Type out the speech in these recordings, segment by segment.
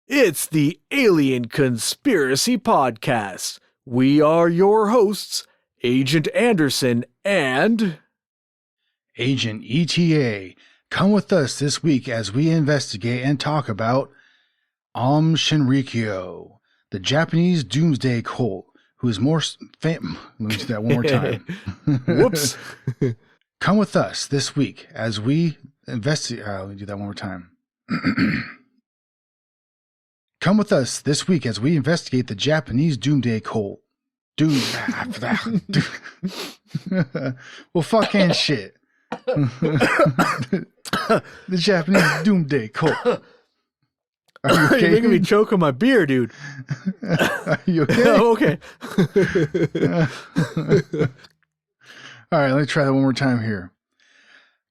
It's the Alien Conspiracy Podcast. We are your hosts, Agent Anderson and Agent ETA. Come with us this week as we investigate and talk about Aum Shinrikyo, the Japanese doomsday cult, who is more let me do that one more time. Whoops. Come with us this week as we investigate. Let me do that one more time. Come with us this week as we investigate the Japanese doomsday cult. Well, fucking shit. The Japanese doomsday cult. Are you okay? You're making me choke on my beer, dude. Are you okay? Oh, okay. All right, let me try that one more time here.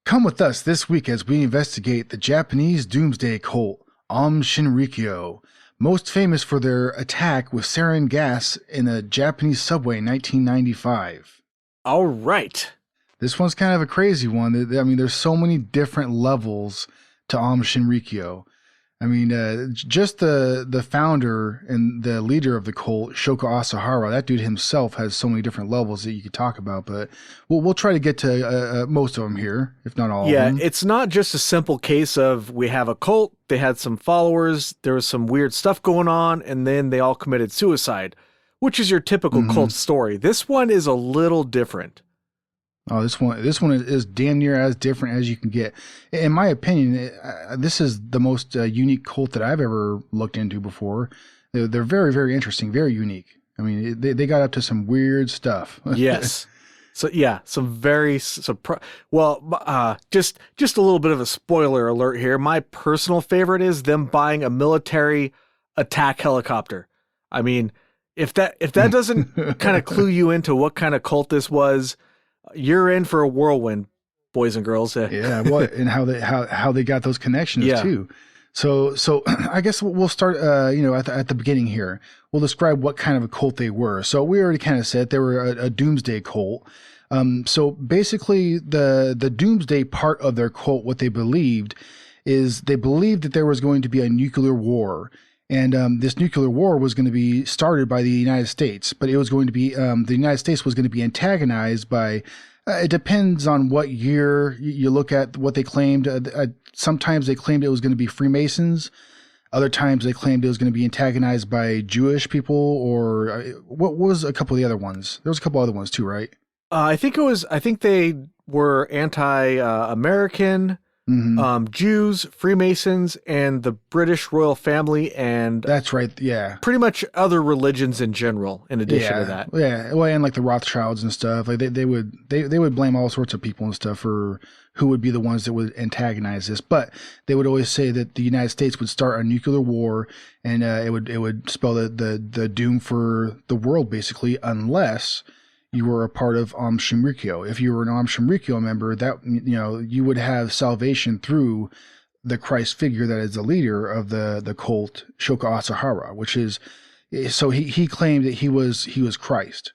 Come with us this week as we investigate the Japanese doomsday cult, Aum Shinrikyo, most famous for their attack with sarin gas in a Japanese subway in 1995. All right. This one's kind of a crazy one. I mean, there's so many different levels to Aum Shinrikyo. I mean, just the founder and the leader of the cult, Shoko Asahara, that dude himself has so many different levels that you could talk about. But we'll try to get to most of them here, if not all of them. Yeah, it's not just a simple case of we have a cult, they had some followers, there was some weird stuff going on, and then they all committed suicide, which is your typical cult story. This one is a little different. Oh, this one is damn near as different as you can get. In my opinion, this is the most unique cult that I've ever looked into before. They're very, very interesting, very unique. I mean, they got up to some weird stuff. Yes. So yeah, some very just a little bit of a spoiler alert here. My personal favorite is them buying a military attack helicopter. I mean, if that doesn't kind of clue you into what kind of cult this was, you're in for a whirlwind, boys and girls. Yeah, what and how they got those connections too. So I guess we'll start at the beginning here. We'll describe what kind of a cult they were. So we already kind of said they were a doomsday cult. So basically the doomsday part of their cult, what they believed is they believed that there was going to be a nuclear war. And this nuclear war was going to be started by the United States, but it was going to be the United States was going to be antagonized by. It depends on what year you look at what they claimed. Sometimes they claimed it was going to be Freemasons. Other times they claimed it was going to be antagonized by Jewish people, or what was a couple of the other ones? There was a couple other ones too, right? I think they were anti-American. Jews, Freemasons, and the British royal family, and that's right. Yeah, pretty much other religions in general. In addition to that, well, and like the Rothschilds and stuff, like they would blame all sorts of people and stuff for who would be the ones that would antagonize this. But they would always say that the United States would start a nuclear war, and it would spell the doom for the world basically, unless you were a part of Aum Shinrikyo. If you were an Aum Shinrikyo member, that you would have salvation through the Christ figure that is the leader of the cult, Shoko Asahara, which is so he claimed that he was Christ.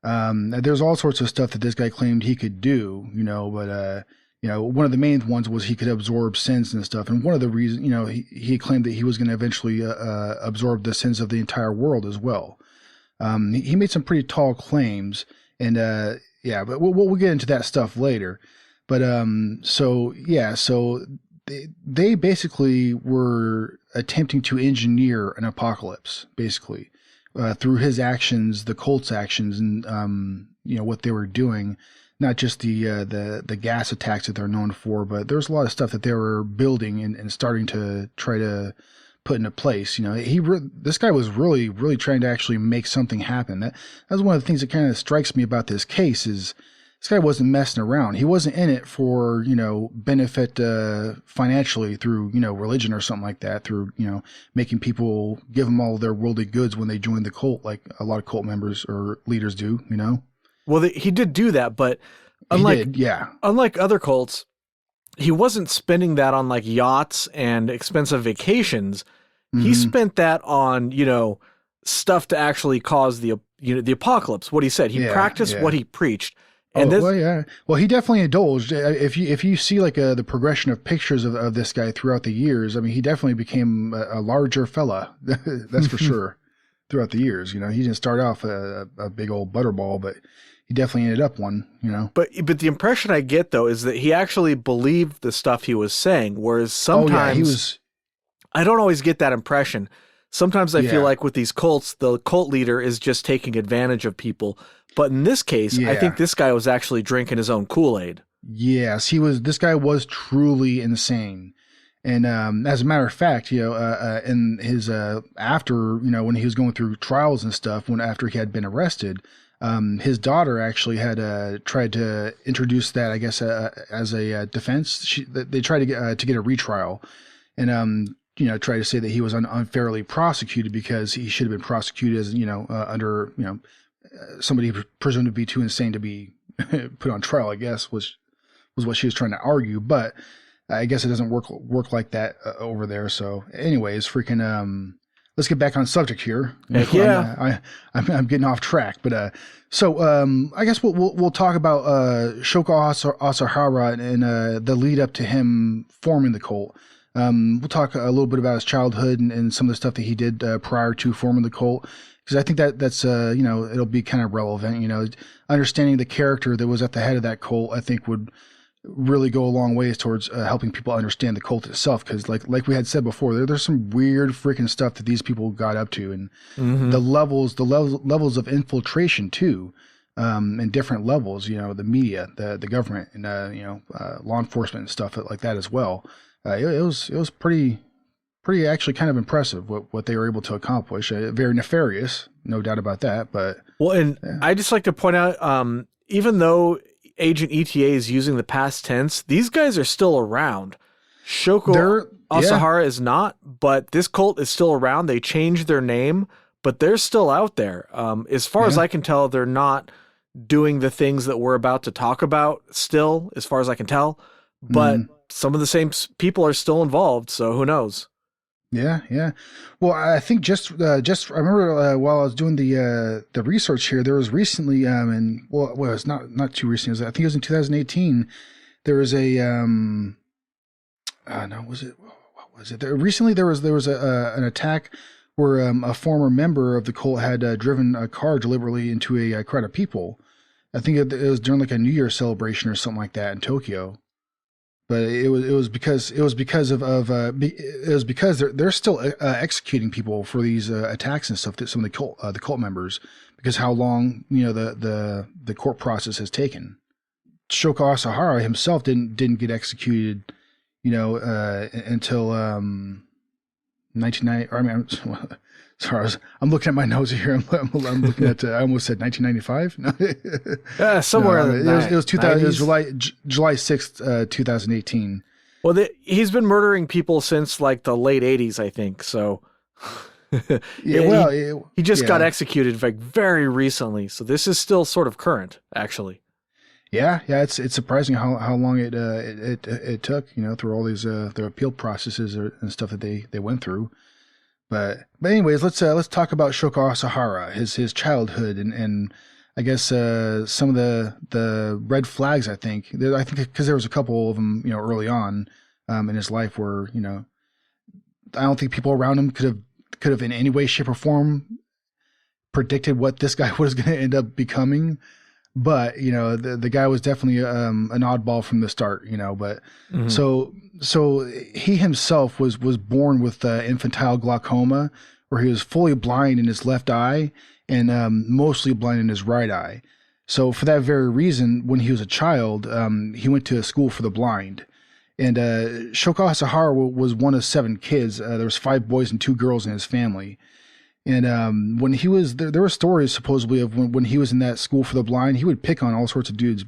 There's all sorts of stuff that this guy claimed he could do, but one of the main ones was he could absorb sins and stuff. And one of the reasons, he claimed that he was going to eventually absorb the sins of the entire world as well. He made some pretty tall claims, and but we'll get into that stuff later. But so they basically were attempting to engineer an apocalypse, basically, through his actions, the cult's actions, and what they were doing. Not just the gas attacks that they're known for, but there's a lot of stuff that they were building and starting to try to put into place. This guy was really, really trying to actually make something happen. That's one of the things that kind of strikes me about this case is this guy wasn't messing around. He wasn't in it for, benefit financially through, religion or something like that, through, making people give them all their worldly goods when they join the cult, like a lot of cult members or leaders do, Well, he did do that, but unlike other cults, he wasn't spending that on like yachts and expensive vacations. He spent that on, stuff to actually cause the apocalypse. What he said, he practiced what he preached. And this, well, yeah. Well, he definitely indulged. If you see like the progression of pictures of this guy throughout the years, I mean, he definitely became a larger fella. That's for sure. Throughout the years, he didn't start off a big old butterball, but he definitely ended up one. But the impression I get though is that he actually believed the stuff he was saying, whereas sometimes I don't always get that impression. Sometimes I feel like with these cults, the cult leader is just taking advantage of people. But in this case, I think this guy was actually drinking his own Kool-Aid. Yes, he was. This guy was truly insane. And as a matter of fact, in his after when he was going through trials and stuff, after he had been arrested, his daughter actually had tried to introduce that, I guess, as a defense. They tried to get a retrial, and try to say that he was unfairly prosecuted because he should have been prosecuted as under somebody presumed to be too insane to be put on trial, I guess, was what she was trying to argue. But I guess it doesn't work like that over there. So anyways, let's get back on subject here. Yeah. I'm getting off track, but so I guess we'll talk about Shoko Asahara and the lead up to him forming the cult. We'll talk a little bit about his childhood and some of the stuff that he did prior to forming the cult. Because I think that's it'll be kind of relevant. Understanding the character that was at the head of that cult, I think would really go a long ways towards helping people understand the cult itself. Because like we had said before, there's some weird freaking stuff that these people got up to, and the levels of infiltration too, and different levels. The media, the government, and law enforcement and stuff like that as well. It was pretty actually kind of impressive what they were able to accomplish. Very nefarious, no doubt about that. But I just like to point out, even though Agent ETA is using the past tense, these guys are still around. Shoko Asahara is not, but this cult is still around. They changed their name, but they're still out there. As far as I can tell, they're not doing the things that we're about to talk about still, as far as I can tell. But some of the same people are still involved, so who knows? Yeah. Well, I think just I remember while I was doing the research here, there was recently it's not too recent. I think it was in 2018. There was a no, was it? What was it? Recently there was an attack where a former member of the cult had driven a car deliberately into a crowd of people. I think it was during like a New Year celebration or something like that in Tokyo. But it was because they're still executing people for these attacks and stuff that some of the cult members, because how long the court process has taken. Shoko Asahara himself didn't get executed until 1990. Or, I mean, sorry, I'm looking at my notes here. I'm looking at. I almost said 1995. Somewhere. No, it was 2000. It was July 6th, 2018. Well, he's been murdering people since like the late 80s, I think. So. He just got executed like very recently. So this is still sort of current, actually. Yeah. It's surprising how long it took. Through all these the appeal processes and stuff that they went through. But anyways, let's talk about Shoko Asahara, his childhood, and I guess some of the red flags. I think because there was a couple of them, early on in his life where I don't think people around him could have in any way, shape, or form predicted what this guy was going to end up becoming. But the guy was definitely an oddball from the start. But so he himself was born with infantile glaucoma, where he was fully blind in his left eye and mostly blind in his right eye. So for that very reason, when he was a child, he went to a school for the blind. And Shoko Asahara was one of 7 kids. There was 5 boys and 2 girls in his family. And when he was there were stories supposedly of when he was in that school for the blind, he would pick on all sorts of dudes,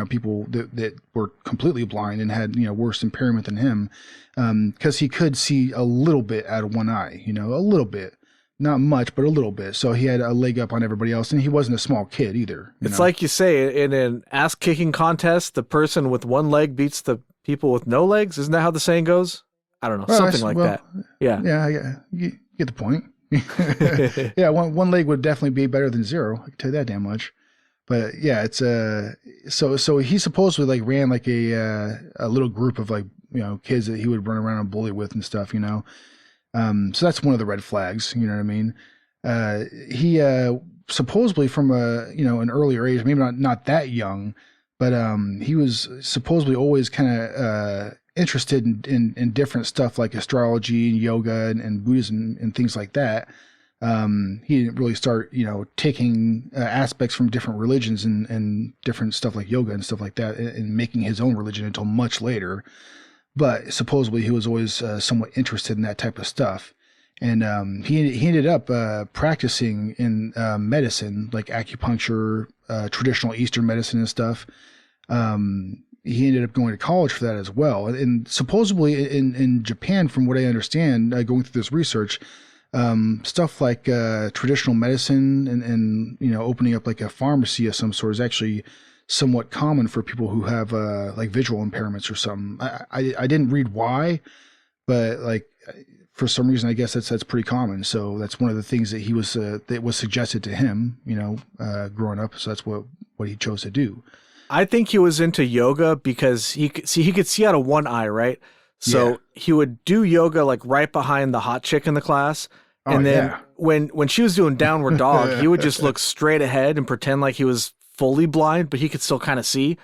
people that were completely blind and had worse impairment than him, because he could see a little bit out of one eye, a little bit, not much, but a little bit. So he had a leg up on everybody else, and he wasn't a small kid either. It's like you say, in an ass kicking contest, the person with one leg beats the people with no legs. Isn't that how the saying goes? I don't know, something like that. Yeah, you get the point. Yeah, one leg would definitely be better than 0. I can tell you that damn much. But yeah, it's so he supposedly like ran like a little group of like, kids that he would run around and bully with and stuff, so that's one of the red flags, you know what I mean? He supposedly from an earlier age, maybe not that young, but he was supposedly always kind of interested in different stuff like astrology and yoga and Buddhism and things like that. He didn't really start, taking aspects from different religions and different stuff like yoga and stuff like that and making his own religion until much later. But supposedly he was always somewhat interested in that type of stuff. And he ended up practicing in medicine, like acupuncture, traditional Eastern medicine and stuff. He ended up going to college for that as well. And supposedly in Japan, from what I understand, going through this research, stuff like traditional medicine and opening up like a pharmacy of some sort is actually somewhat common for people who have like visual impairments or something. I didn't read why, but like for some reason I guess that's pretty common. So that's one of the things that he was that was suggested to him, growing up. So that's what he chose to do. I think he was into yoga because he could see out of one eye, right? So he would do yoga like right behind the hot chick in the class. And then when she was doing downward dog, he would just look straight ahead and pretend like he was fully blind, but he could still kind of see,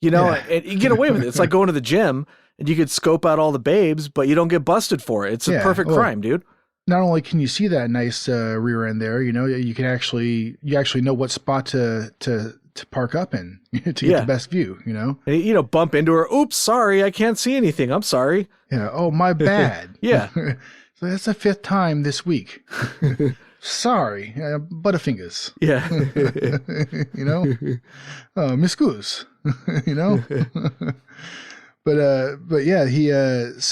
and you get away with it. It's like going to the gym and you could scope out all the babes, but you don't get busted for it. It's a perfect crime, dude. Not only can you see that nice rear end there, you can actually know what spot to park up in to get the best view, bump into her. Oops, sorry. I can't see anything. I'm sorry. Yeah. Oh, my bad. Yeah. So that's the 5th time this week. Sorry, Butterfingers. Yeah. Miss Goose. But yeah, he let's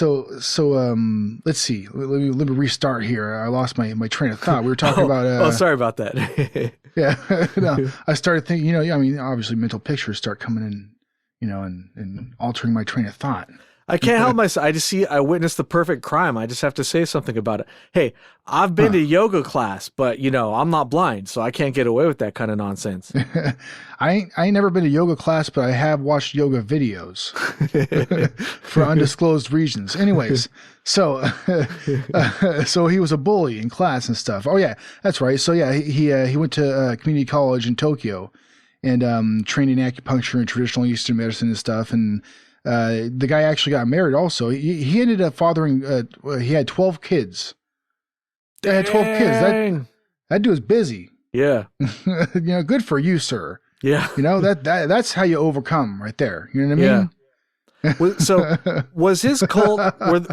see. Let me restart here. I lost my train of thought. We were talking about. Sorry about that. Yeah. No, I started thinking. Obviously, mental pictures start coming in. And altering my train of thought. I can't help myself. I witnessed the perfect crime. I just have to say something about it. Hey, I've been to yoga class, but I'm not blind, so I can't get away with that kind of nonsense. I ain't never been to yoga class, but I have watched yoga videos for undisclosed reasons. Anyways, so he was a bully in class and stuff. Oh yeah, that's right. So yeah, he went to community college in Tokyo and trained in acupuncture and traditional Eastern medicine and stuff. And the guy actually got married also. He ended up fathering, he had 12 kids. He had 12 kids. That dude was busy. Yeah. Good for you, sir. Yeah. That's how you overcome right there. You know what I mean? Yeah. So was his cult,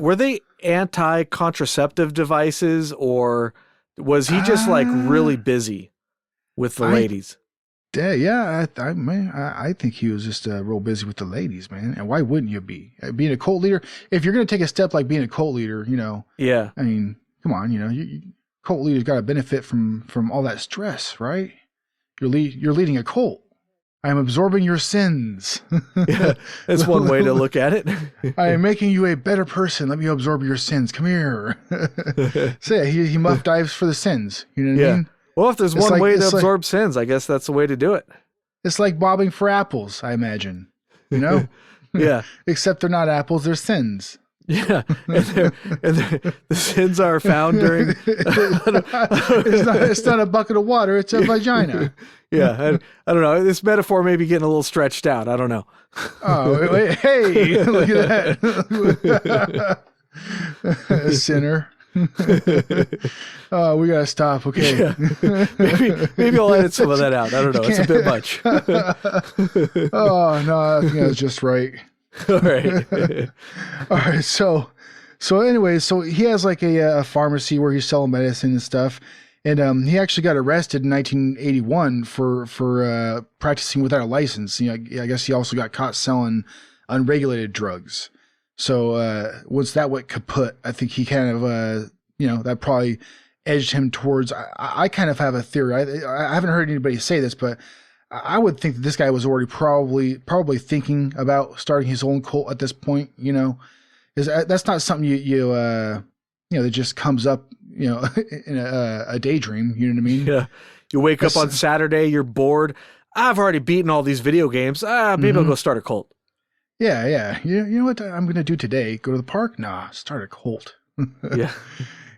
were they anti-contraceptive devices, or was he just like really busy with the ladies? Yeah, I think he was just real busy with the ladies, man. And why wouldn't you be? Being a cult leader, if you're going to take a step like being a cult leader, Yeah. I mean, come on, cult leaders got to benefit from all that stress, right? You're leading a cult. I'm absorbing your sins. Yeah, that's one way to look at it. I am making you a better person. Let me absorb your sins. Come here. So yeah, he muff dives for the sins. You know what I mean? Well, if there's one way to absorb sins, I guess that's the way to do it. It's like bobbing for apples, I imagine. Yeah. Except they're not apples, they're sins. Yeah. And the sins are found during... it's not a bucket of water, it's a vagina. Yeah. I don't know. This metaphor may be getting a little stretched out. I don't know. Oh, wait, hey, look at that. Sinner. Oh, we gotta stop. Okay. Yeah. Maybe I'll edit some of that out. I don't know. It's a bit much. Oh no, I think that was just right. All right. All right. So anyway, so he has like a pharmacy where he's selling medicine and stuff, and he actually got arrested in 1981 for practicing without a license. I guess he also got caught selling unregulated drugs. So once that went kaput, I think he kind of, that probably edged him towards, I kind of have a theory. I haven't heard anybody say this, but I would think that this guy was already probably thinking about starting his own cult at this point, is that's not something that just comes up, in a daydream, you know what I mean? Yeah. You wake up on Saturday, you're bored. I've already beaten all these video games. Maybe I'll Mm-hmm. go start a cult. Yeah, yeah. You know what I'm going to do today? Go to the park? Nah, start a cult. Yeah.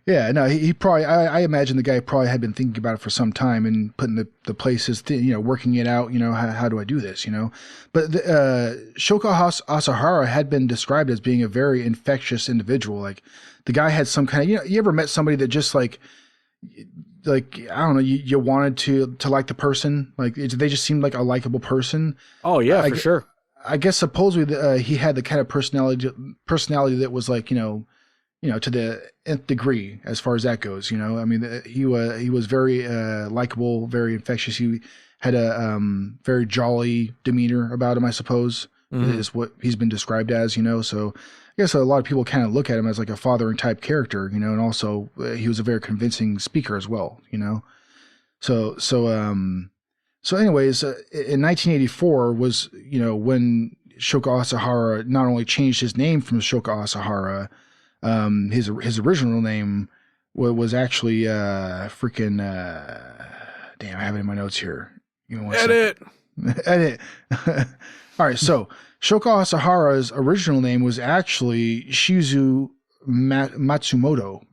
Yeah, no, he probably, I imagine the guy probably had been thinking about it for some time and putting the places, working it out, how do I do this, But Shoko Asahara had been described as being a very infectious individual. Like, the guy had some kind of, you ever met somebody that just like, I don't know, you wanted to like the person? Like, they just seemed like a likable person. Oh yeah, I, for sure. I guess supposedly he had the kind of personality that was like, to the nth degree as far as that goes. I mean, he was very likable, very infectious. He had a very jolly demeanor about him, I suppose, is what he's been described as. So I guess a lot of people kind of look at him as like a fathering type character, and also he was a very convincing speaker as well. So anyways, in 1984 was when Shoko Asahara not only changed his name from Shoko Asahara. His original name was actually freaking damn, I have it in my notes here. Give me one Edit. second. Edit. All right, so Shoko Asahara's original name was actually Shizu Matsumoto.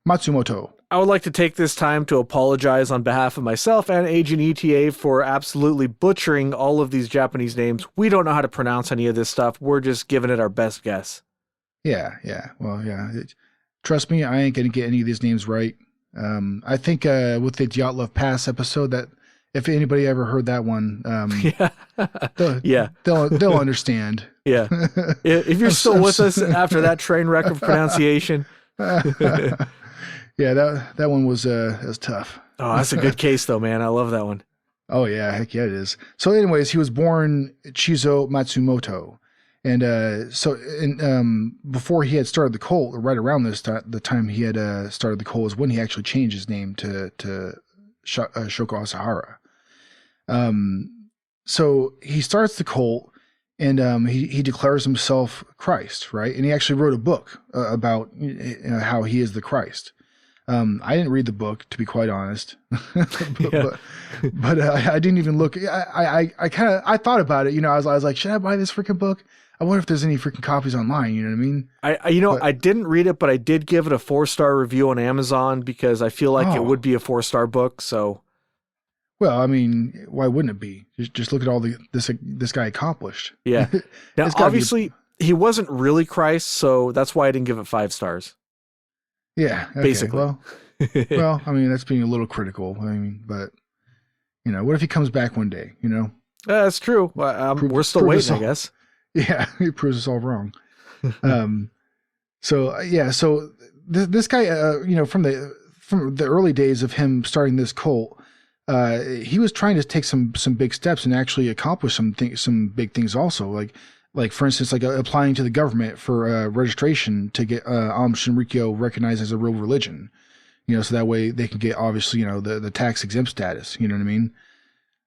Matsumoto. I would like to take this time to apologize on behalf of myself and Agent ETA for absolutely butchering all of these Japanese names. We don't know how to pronounce any of this stuff. We're just giving it our best guess. Yeah. Well, yeah. Trust me, I ain't gonna get any of these names right. I think with the Dyatlov Pass episode, that if anybody ever heard that one, they'll understand. Yeah. If you're still with us after that train wreck of pronunciation. Yeah, that one was tough. Oh, that's a good case though, man. I love that one. Oh yeah, heck yeah, it is. So, anyways, he was born Chizo Matsumoto. And before he had started the cult, or right around the time he had started the cult, was when he actually changed his name to Shoko Asahara. So he starts the cult, and he declares himself Christ, right? And he actually wrote a book about how he is the Christ. I didn't read the book, to be quite honest, but I didn't even look. I thought about it. I was like, should I buy this freaking book? I wonder if there's any freaking copies online. You know what I mean? I didn't read it, but I did give it a 4-star review on Amazon because I feel like it would be a 4-star book. So, well, I mean, why wouldn't it be? Just look at all this guy accomplished. Yeah. Now, obviously, he wasn't really Christ, so that's why I didn't give it 5 stars. Yeah, okay. Basically. Well, I mean, that's being a little critical. I mean, but what if he comes back one day? That's true. We're still waiting, I guess. Yeah, he proves us all wrong. So this guy, from the early days of him starting this cult, he was trying to take some big steps and actually accomplish some big things also. Like for instance, like applying to the government for registration to get Aum Shinrikyo recognized as a real religion. So that way they can get obviously the tax exempt status. You know what I mean?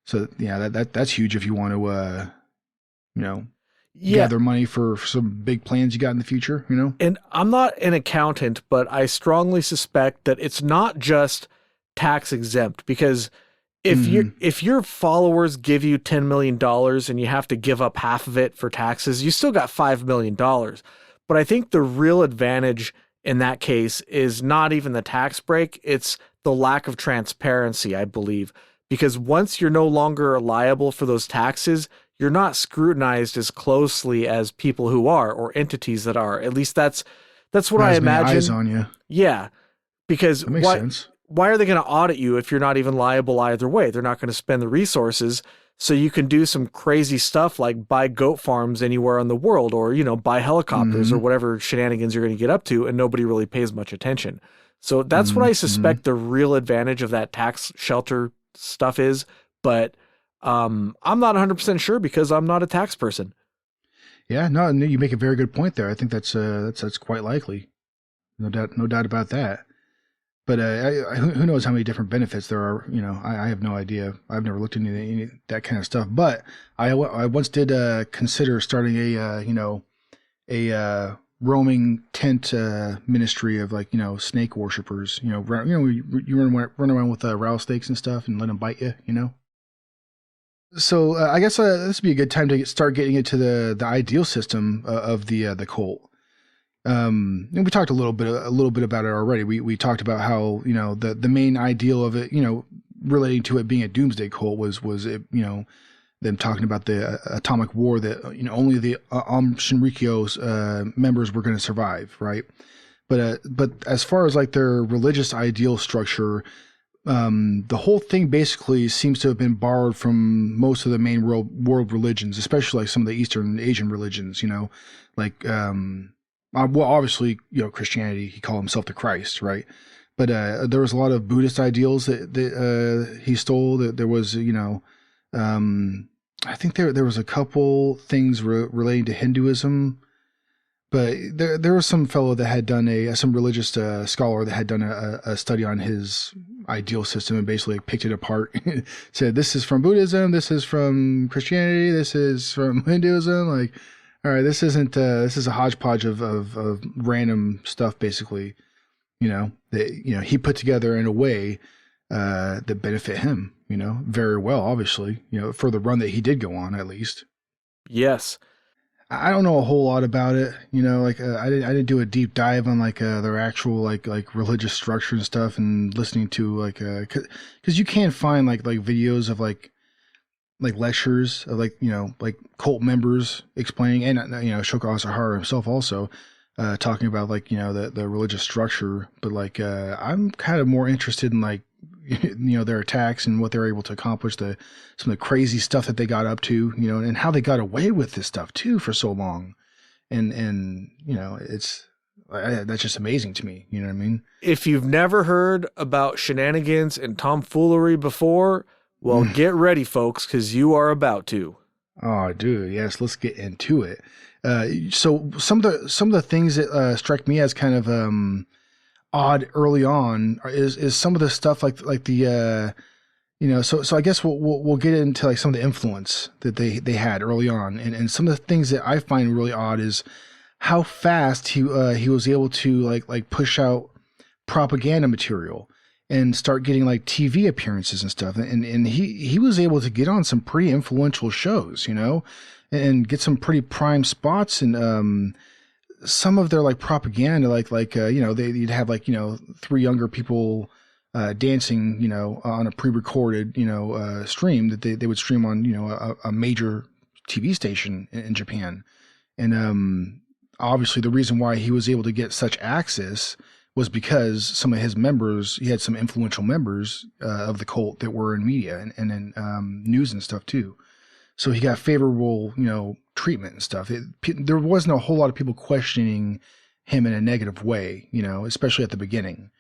So yeah, that's huge if you want to gather money for some big plans you got in the future, And I'm not an accountant, but I strongly suspect that it's not just tax exempt, because if your followers give you $10 million and you have to give up half of it for taxes, you still got $5 million. But I think the real advantage in that case is not even the tax break. It's the lack of transparency, I believe, because once you're no longer liable for those taxes, you're not scrutinized as closely as people who are, or entities that are. At least that's what I imagine. Eyes on you. Yeah, because that makes sense. Why are they going to audit you if you're not even liable either way? They're not going to spend the resources, so you can do some crazy stuff like buy goat farms anywhere in the world, or buy helicopters or whatever shenanigans you're going to get up to, and nobody really pays much attention. So that's what I suspect the real advantage of that tax shelter stuff is, but I'm not 100% sure because I'm not a tax person. Yeah, no, you make a very good point there. I think that's quite likely. No doubt about that. But who knows how many different benefits there are? I have no idea. I've never looked into any that kind of stuff. But I once did consider starting a roaming tent ministry of snake worshippers. You run around with rattlesnakes and stuff and let them bite you. So I guess this would be a good time to start getting into the ideal system of the cult. And we talked a little bit about it already. We talked about how, the main ideal of it, relating to it being a doomsday cult was it, them talking about the atomic war that, only the Aum Shinrikyo's members were going to survive, right? But as far as like their religious ideal structure, the whole thing basically seems to have been borrowed from most of the main world religions, especially like some of the Eastern Asian religions. Like well, obviously, Christianity. He called himself the Christ, right? But there was a lot of Buddhist ideals that he stole. That there was, I think there was a couple things relating to Hinduism, but there was some fellow that had done some religious scholar that had done a study on his ideal system and basically picked it apart. Said this is from Buddhism, this is from Christianity, this is from Hinduism. Like, all right, this isn't this is a hodgepodge of random stuff, basically. That he put together in a way that benefit him. Very well, obviously. For the run that he did go on, at least. Yes. I don't know a whole lot about it, like I didn't do a deep dive on like their actual like religious structure and stuff, and listening to like because you can find like videos of like lectures of like cult members explaining, and Shoko Asahara himself also talking about like the religious structure, but like I'm kind of more interested in like their attacks and what they're able to accomplish, some of the crazy stuff that they got up to, and how they got away with this stuff too for so long, and it's that's just amazing to me. You know what I mean? If you've never heard about shenanigans and tomfoolery before, well, get ready, folks, because you are about to. Oh, dude, yes, let's get into it. So some of the things that strike me as kind of odd early on is some of the stuff like the so I guess we'll get into like some of the influence that they had early on, and some of the things that I find really odd is how fast he was able to like push out propaganda material and start getting like TV appearances and stuff, and he was able to get on some pretty influential shows, and get some pretty prime spots, and some of their like propaganda, you'd have like three younger people dancing, on a pre-recorded stream that they would stream on a major TV station in Japan, and obviously the reason why he was able to get such access was because some of his members, he had some influential members of the cult that were in media and in news and stuff too. So he got favorable, treatment and stuff. There wasn't a whole lot of people questioning him in a negative way, especially at the beginning,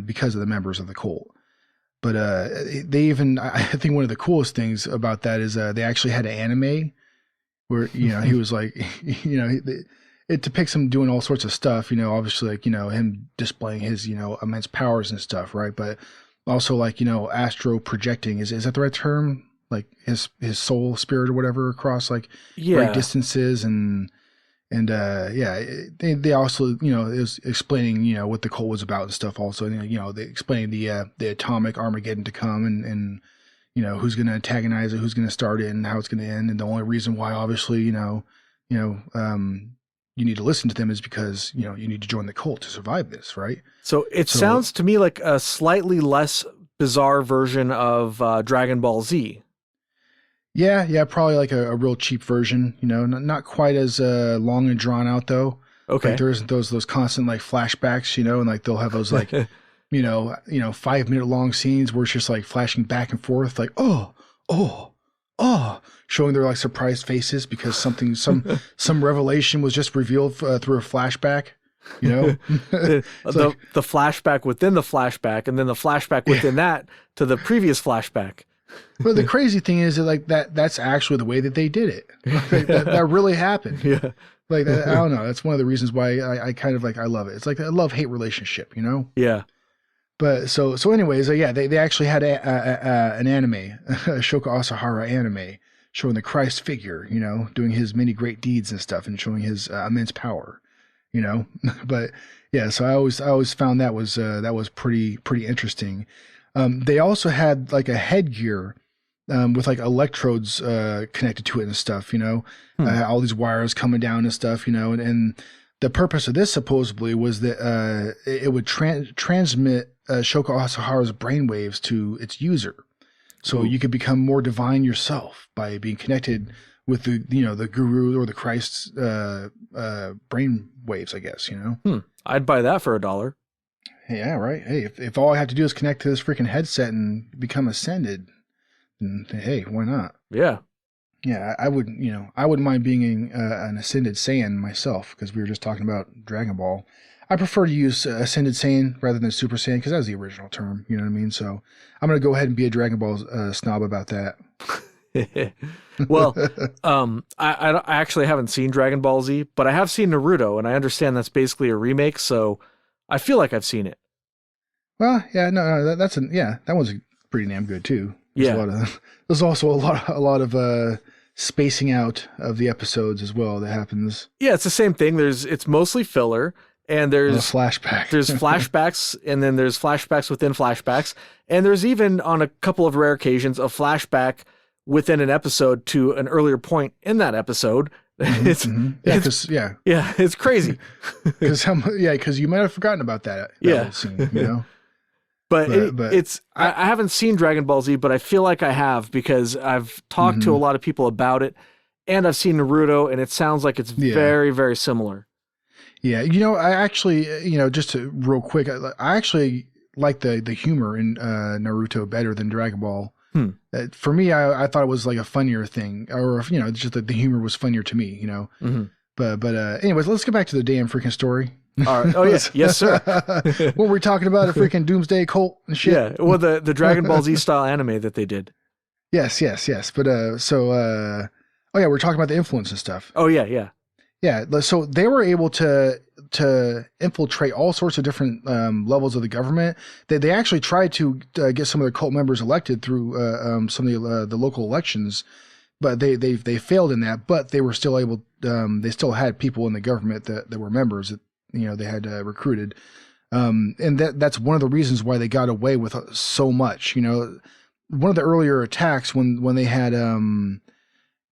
because of the members of the cult. But they even, I think one of the coolest things about that is they actually had an anime where, he was like, it depicts him doing all sorts of stuff, obviously like, him displaying his, immense powers and stuff, right? But also like, astro projecting, is that the right term? Like his soul spirit or whatever across like great distances, and yeah, they also it was explaining what the cult was about and stuff also, and they explained the atomic Armageddon to come, and who's going to antagonize it, who's going to start it, and how it's going to end, and the only reason why obviously you need to listen to them is because you need to join the cult to survive this, right? So it sounds to me like a slightly less bizarre version of Dragon Ball Z. Yeah, probably like a real cheap version, not quite as long and drawn out though. Okay. Like there isn't those constant like flashbacks, and like they'll have those like 5-minute long scenes where it's just like flashing back and forth, like oh, showing their like surprised faces because some revelation was just revealed through a flashback. The flashback within the flashback, and then the flashback within that to the previous flashback. But the crazy thing is that like that's actually the way that they did it. Like, that really happened. Yeah. Like I don't know. That's one of the reasons why I kind of like I love it. It's like a love-hate relationship, Yeah. But so anyways, yeah, they actually had an anime, a Shoko Asahara anime, showing the Christ figure, doing his many great deeds and stuff, and showing his immense power, But yeah, so I always found that was pretty interesting. They also had like a headgear with like electrodes connected to it and stuff, Hmm. all these wires coming down and stuff, and the purpose of this supposedly was that it would transmit Shoko Asahara's brainwaves to its user. So Ooh. you could become more divine yourself by being connected with the guru or the Christ's brain waves, I guess, I'd buy that for $1. Yeah, right. Hey, if all I have to do is connect to this freaking headset and become ascended, then hey, why not? Yeah. Yeah, I would, I wouldn't mind being an Ascended Saiyan myself, because we were just talking about Dragon Ball. I prefer to use Ascended Saiyan rather than Super Saiyan, because that was the original term, you know what I mean? So I'm going to go ahead and be a Dragon Ball snob about that. Well, I actually haven't seen Dragon Ball Z, but I have seen Naruto, and I understand that's basically a remake, so I feel like I've seen it. Well, yeah, no, that one's pretty damn good too. Yeah. There's also a lot of spacing out of the episodes as well that happens. Yeah, it's the same thing. It's mostly filler, and there's flashback. There's flashbacks, and then there's flashbacks within flashbacks, and there's even on a couple of rare occasions a flashback within an episode to an earlier point in that episode. It's crazy. Because you might have forgotten about that whole scene, But I haven't seen Dragon Ball Z, but I feel like I have, because I've talked to a lot of people about it, and I've seen Naruto, and it sounds like it's very, very similar. Yeah, I actually, just to, real quick, I actually like the humor in Naruto better than Dragon Ball. For me, I thought it was like a funnier thing, or just that the humor was funnier to me, But anyways, let's get back to the damn freaking story. All right. Oh yes, yes sir. What were we talking about? A freaking doomsday cult and shit. Yeah, well the Dragon Ball Z style anime that they did. Yes. But we're talking about the influence and stuff. Oh yeah. Yeah, so they were able to infiltrate all sorts of different levels of the government. They actually tried to get some of their cult members elected through some of the local elections, but they failed in that. But they were still able. They still had people in the government that were members that they had recruited, and that's one of the reasons why they got away with so much. One of the earlier attacks when they had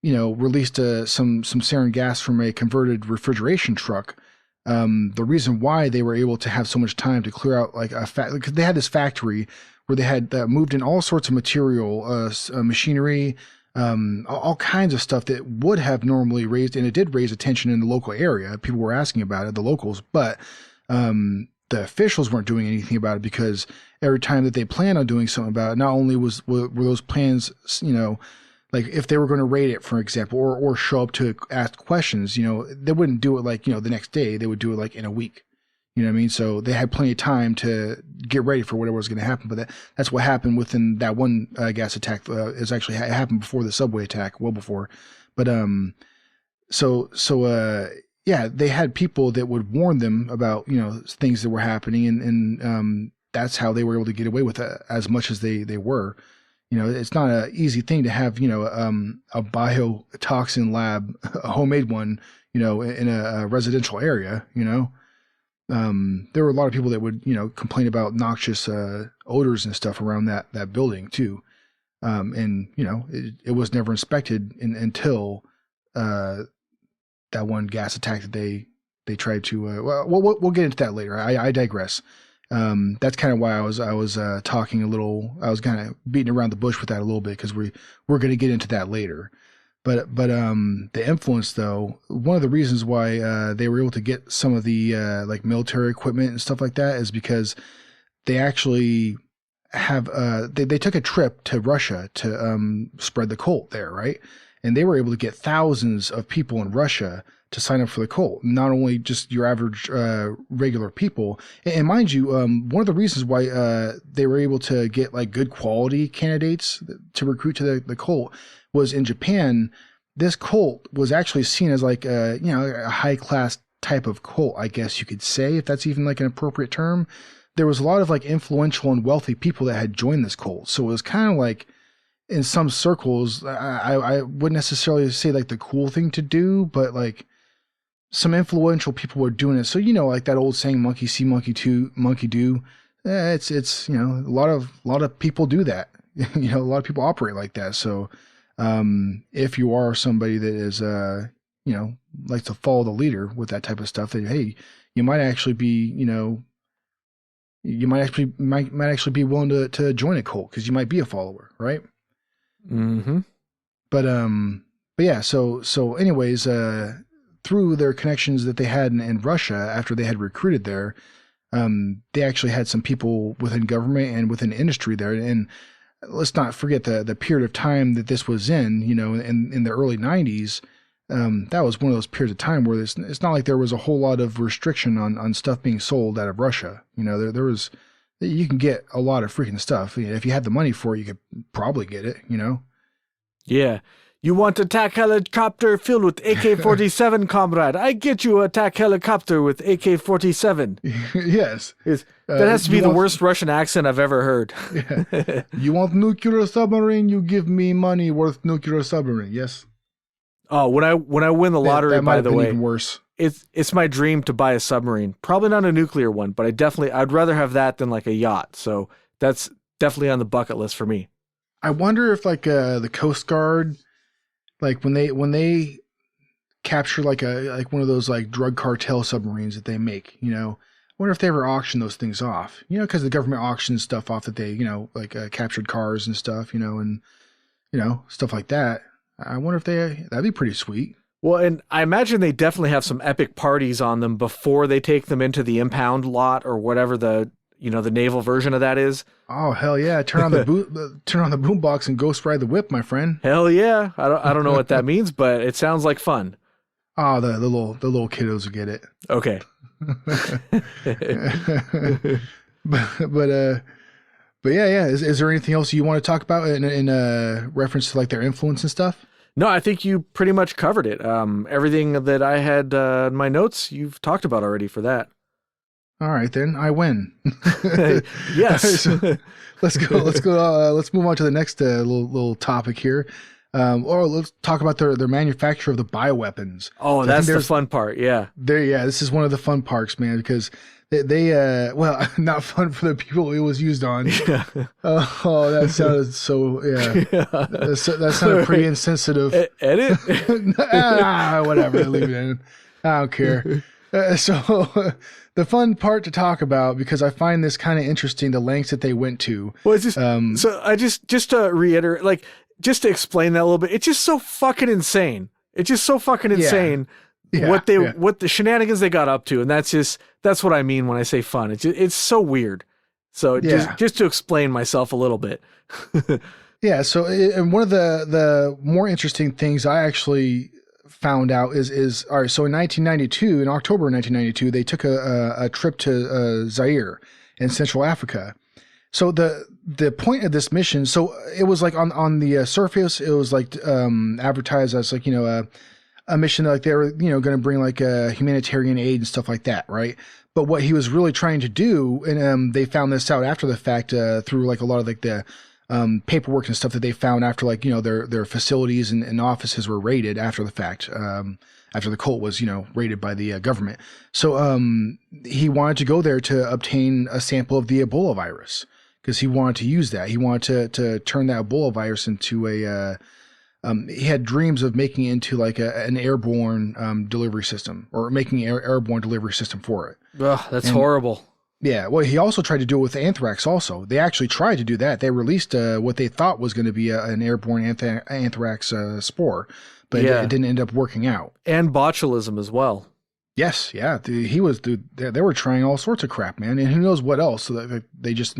released some sarin gas from a converted refrigeration truck. The reason why they were able to have so much time to clear out because they had this factory where they had moved in all sorts of material, machinery, all kinds of stuff that would have normally raised, and it did raise attention in the local area. People were asking about it, the locals, but the officials weren't doing anything about it, because every time that they planned on doing something about it, not only were those plans, like if they were going to raid it, for example, or show up to ask questions, they wouldn't do it like, the next day. They would do it like in a week. You know what I mean? So they had plenty of time to get ready for whatever was going to happen. But that's what happened within that one gas attack. It happened before the subway attack, well before. But they had people that would warn them about things that were happening, and that's how they were able to get away with it as much as they were. It's not an easy thing to have, a biotoxin lab, a homemade one, in a residential area, There were a lot of people that would, complain about noxious odors and stuff around that building too. It was never inspected until that one gas attack that they tried to, we'll get into that later. I digress. That's kind of why I was talking a little. I was kind of beating around the bush with that a little bit, because we're going to get into that later. But the influence, though, one of the reasons why they were able to get some of the like military equipment and stuff like that is because they actually have they took a trip to Russia to spread the cult there, right? And they were able to get thousands of people in Russia to sign up for the cult, not only just your average regular people. And mind you, one of the reasons why they were able to get like good quality candidates to recruit to the cult was in Japan. This cult was actually seen as like a high class type of cult, I guess you could say, if that's even like an appropriate term. There was a lot of like influential and wealthy people that had joined this cult, so it was kind of like, in some circles, I wouldn't necessarily say like the cool thing to do, but like some influential people were doing it. So, like that old saying, monkey see, monkey do. It's a lot of people do that. a lot of people operate like that. So, if you are somebody that is, likes to follow the leader with that type of stuff, then hey, you might actually be, might actually be willing to join a cult because you might be a follower, right? Mm-hmm. But yeah, so anyways, through their connections that they had in Russia after they had recruited there, they actually had some people within government and within industry there. And let's not forget the period of time that this was in, in the early 90s. That was one of those periods of time where it's not like there was a whole lot of restriction on stuff being sold out of Russia. There was, you can get a lot of freaking stuff. If you had the money for it, you could probably get it, Yeah. You want attack helicopter filled with AK-47, comrade? I get you attack helicopter with AK-47. Yes. That has to be the worst Russian accent I've ever heard. Yeah. You want nuclear submarine? You give me money worth nuclear submarine. Yes. Oh, when I win the lottery, that by the way, even worse. It's my dream to buy a submarine. Probably not a nuclear one, but I'd rather have that than like a yacht. So that's definitely on the bucket list for me. I wonder if like the Coast Guard, like when they capture like one of those like drug cartel submarines that they make, I wonder if they ever auction those things off, because the government auctions stuff off that they, captured cars and stuff, and stuff like that. I wonder if that'd be pretty sweet. Well, and I imagine they definitely have some epic parties on them before they take them into the impound lot or whatever the naval version of that is. Oh, hell yeah. Turn on the boombox and ghost ride the whip, my friend. Hell yeah. I don't know what that means, but it sounds like fun. Oh, the little kiddos will get it. Okay. But yeah. Is there anything else you want to talk about in reference to like their influence and stuff? No, I think you pretty much covered it. Everything that I had in my notes, you've talked about already for that. All right, then I win. Yes. So, let's go. Let's move on to the next little topic here. Or let's talk about their manufacture of the bioweapons. Oh, that's the fun part. Yeah. This is one of the fun parts, man, because they well, not fun for the people it was used on. Yeah. Oh, that sounded so, yeah. That sounded pretty insensitive. Edit? Whatever, leave it in. I don't care. So the fun part to talk about, because I find this kind of interesting, the lengths that they went to. Well, it's just, so I just to reiterate, like, just to explain that a little bit, it's just so fucking insane. It's just so fucking insane what the shenanigans they got up to. And that's what I mean when I say fun. It's so weird. So just to explain myself a little bit. Yeah. So, and one of the more interesting things I actually found out is all right. So in October 1992, they took a trip to Zaire in Central Africa. So the point of this mission, so it was like on the surface, it was like advertised as like a mission like they were going to bring like humanitarian aid and stuff like that, right? But what he was really trying to do, and they found this out after the fact through like a lot of like the paperwork and stuff that they found after like their facilities and offices were raided after the fact, after the cult was raided by the government. So he wanted to go there to obtain a sample of the Ebola virus because he wanted to use that. He wanted to turn that Ebola virus into he had dreams of making it into like an airborne delivery system, or making an airborne delivery system for it. Ugh, that's horrible. Yeah, well, he also tried to do it with anthrax also. They actually tried to do that. They released what they thought was going to be an airborne anthrax spore, but it didn't end up working out. And botulism as well. Yes, yeah. They were trying all sorts of crap, man. And who knows what else. So they just,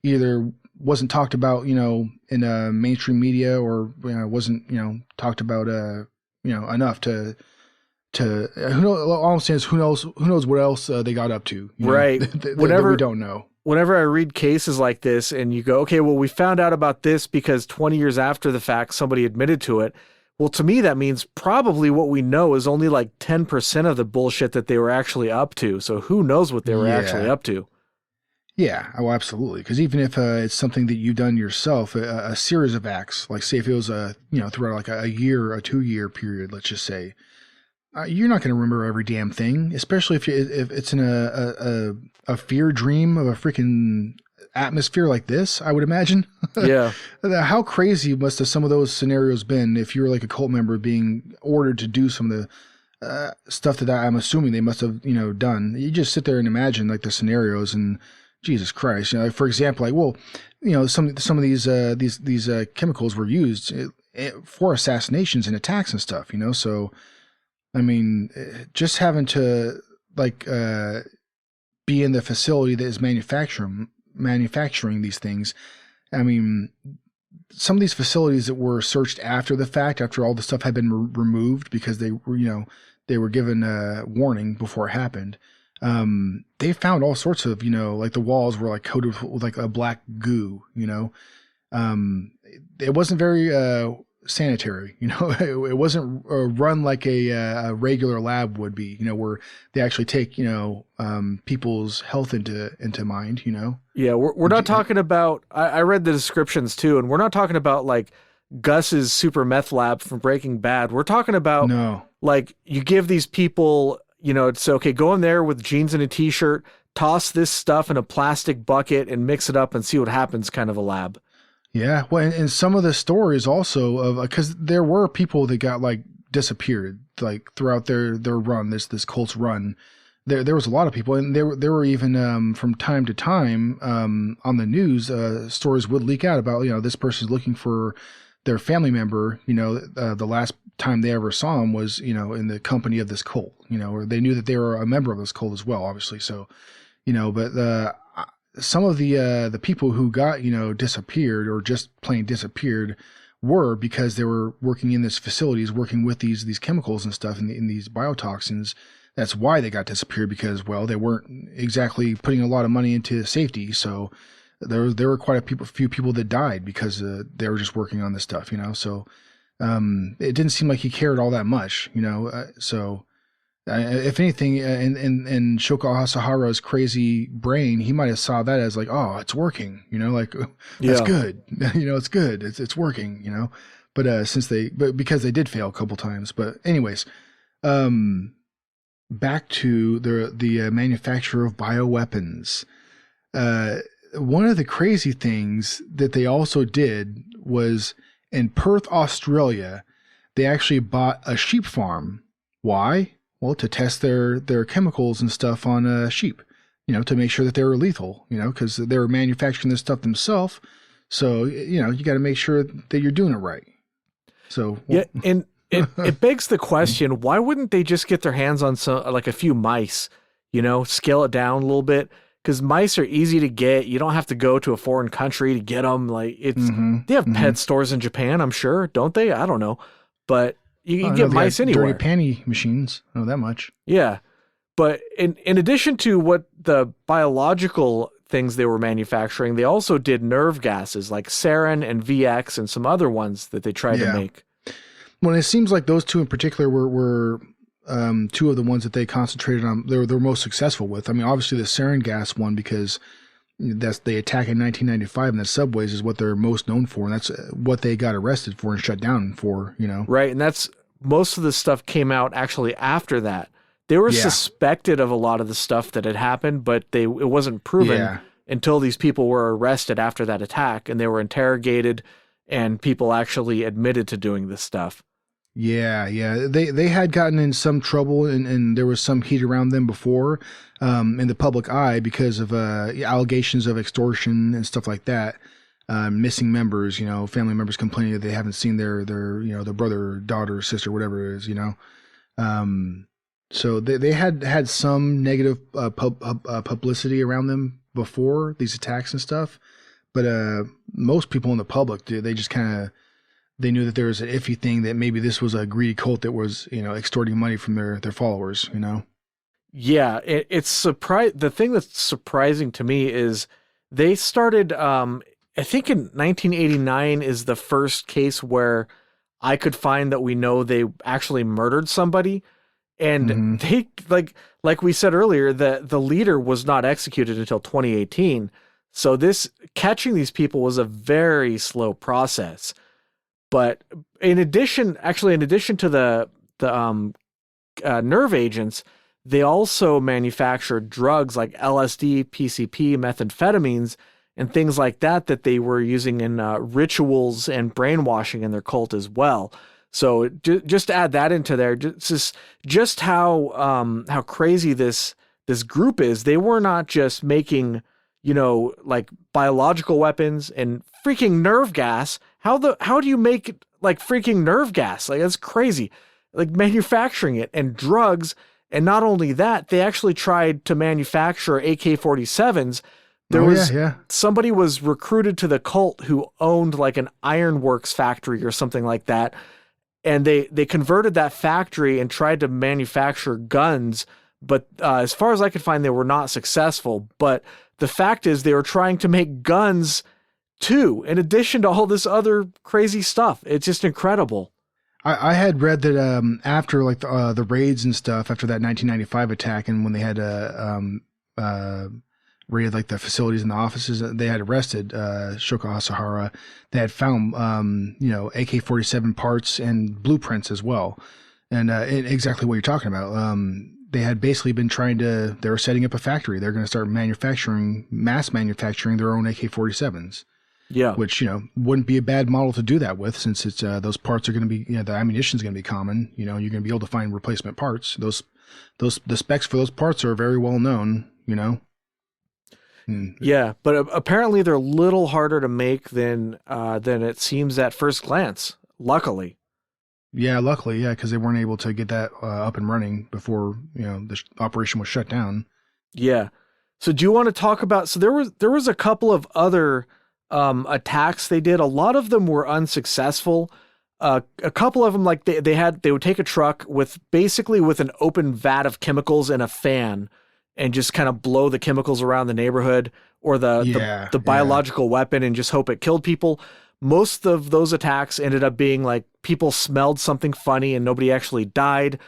either wasn't talked about, in mainstream media, or wasn't, talked about, enough to who knows. All I'm saying is who knows what else they got up to, right? that we don't know. Whenever I read cases like this and you go, okay, well, we found out about this because 20 years after the fact, somebody admitted to it. Well, to me, that means probably what we know is only like 10% of the bullshit that they were actually up to. So who knows what they were actually up to? Yeah, oh, absolutely. Because even if it's something that you've done yourself, a series of acts, like say if it was throughout like a 2-year period, let's just say, you're not going to remember every damn thing, especially if it's in a fear dream of a freaking atmosphere like this, I would imagine. Yeah. How crazy must have some of those scenarios been if you were like a cult member being ordered to do some of the stuff that I'm assuming they must have, done. You just sit there and imagine like the scenarios, and Jesus Christ, for example, like, well, some of these chemicals were used for assassinations and attacks and stuff, so I mean, just having to like be in the facility that is manufacturing these things. I mean, some of these facilities that were searched after the fact, after all the stuff had been removed because they were, they were given a warning before it happened. They found all sorts of, like the walls were like coated with like a black goo, it wasn't very sanitary, it wasn't run like a regular lab would be, where they actually take, people's health into mind, Yeah, we're not talking about, I read the descriptions too, and we're not talking about like Gus's super meth lab from Breaking Bad. We're talking about like you give these people, it's okay, go in there with jeans and a t-shirt, toss this stuff in a plastic bucket and mix it up and see what happens kind of a lab. Yeah. Well, and some of the stories also of, because there were people that got like disappeared, like throughout their run, this cult's run. There was a lot of people, and there were even from time to time on the news, stories would leak out about, this person's looking for their family member, the last time they ever saw him was, in the company of this cult, or they knew that they were a member of this cult as well, obviously. So, but some of the people who got, disappeared or just plain disappeared were because they were working in these facilities, working with these chemicals and stuff in these biotoxins. That's why they got disappeared, because, well, they weren't exactly putting a lot of money into safety. So there were quite a few people that died because they were just working on this stuff, So it didn't seem like he cared all that much, so if anything, in Shoko Asahara's crazy brain, he might have saw that as like, oh, it's working, like that's good, it's good, it's working, But because they did fail a couple times. But anyways, back to the manufacture of bioweapons. One of the crazy things that they also did was in Perth, Australia, they actually bought a sheep farm. Why? Well, to test their chemicals and stuff on sheep, to make sure that they were lethal, because they were manufacturing this stuff themselves. So, you got to make sure that you're doing it right. So, yeah, and it begs the question, why wouldn't they just get their hands on like a few mice, scale it down a little bit? Because mice are easy to get. You don't have to go to a foreign country to get them. Like they have pet stores in Japan, I'm sure, don't they? I don't know, but you can get mice anywhere. Dirty panty machines. I know that much. Yeah, but in addition to what the biological things they were manufacturing, they also did nerve gases like sarin and VX and some other ones that they tried to make. Well, it seems like those two in particular were two of the ones that they concentrated on. They were most successful with. I mean, obviously the sarin gas one, because that's the attack in 1995 in the subways is what they're most known for, and that's what they got arrested for and shut down for. Right, and that's most of the stuff came out actually after that. They were suspected of a lot of the stuff that had happened, but it wasn't proven until these people were arrested after that attack, and they were interrogated, and people actually admitted to doing this stuff. Yeah. They had gotten in some trouble, and there was some heat around them before in the public eye because of allegations of extortion and stuff like that. Missing members, family members complaining that they haven't seen their brother, daughter, sister, whatever it is, So they had some negative publicity around them before these attacks and stuff. But most people in the public, they just kind of, they knew that there was an iffy thing, that maybe this was a greedy cult that was, extorting money from their followers, Yeah, it's the thing that's surprising to me is they started, I think in 1989 is the first case where I could find that we know they actually murdered somebody. And they, like we said earlier, the leader was not executed until 2018. So catching these people was a very slow process. But in addition to the nerve agents, they also manufactured drugs like LSD, PCP, methamphetamines, and things like that they were using in rituals and brainwashing in their cult as well. So just to add that into there, just how crazy this group is. They were not just making, like biological weapons and freaking nerve gas. How do you make like freaking nerve gas? Like, that's crazy. Like manufacturing it, and drugs. And not only that, they actually tried to manufacture AK-47s. Somebody was recruited to the cult who owned like an ironworks factory or something like that. And they converted that factory and tried to manufacture guns. But as far as I could find, they were not successful. But the fact is, they were trying to make guns too, in addition to all this other crazy stuff. It's just incredible. I had read that after like the raids and stuff, after that 1995 attack, and when they had raided like the facilities and the offices, they had arrested Shoko Asahara. They had found AK-47 parts and blueprints as well, and exactly what you're talking about. They had basically been they were setting up a factory. They're going to start mass manufacturing their own AK-47s. Yeah, which wouldn't be a bad model to do that with, since it's those parts are going to be the ammunition is going to be common. You're going to be able to find replacement parts. The specs for those parts are very well known. Yeah, but apparently they're a little harder to make than it seems at first glance. Luckily. Yeah, because they weren't able to get that up and running before the operation was shut down. Yeah. So do you want to talk about? So there was a couple of other attacks they did. A lot of them were unsuccessful. A couple of them, like they would take a truck with an open vat of chemicals and a fan, and just kind of blow the chemicals around the neighborhood, or the biological weapon, and just hope it killed people. Most of those attacks ended up being like people smelled something funny and nobody actually died.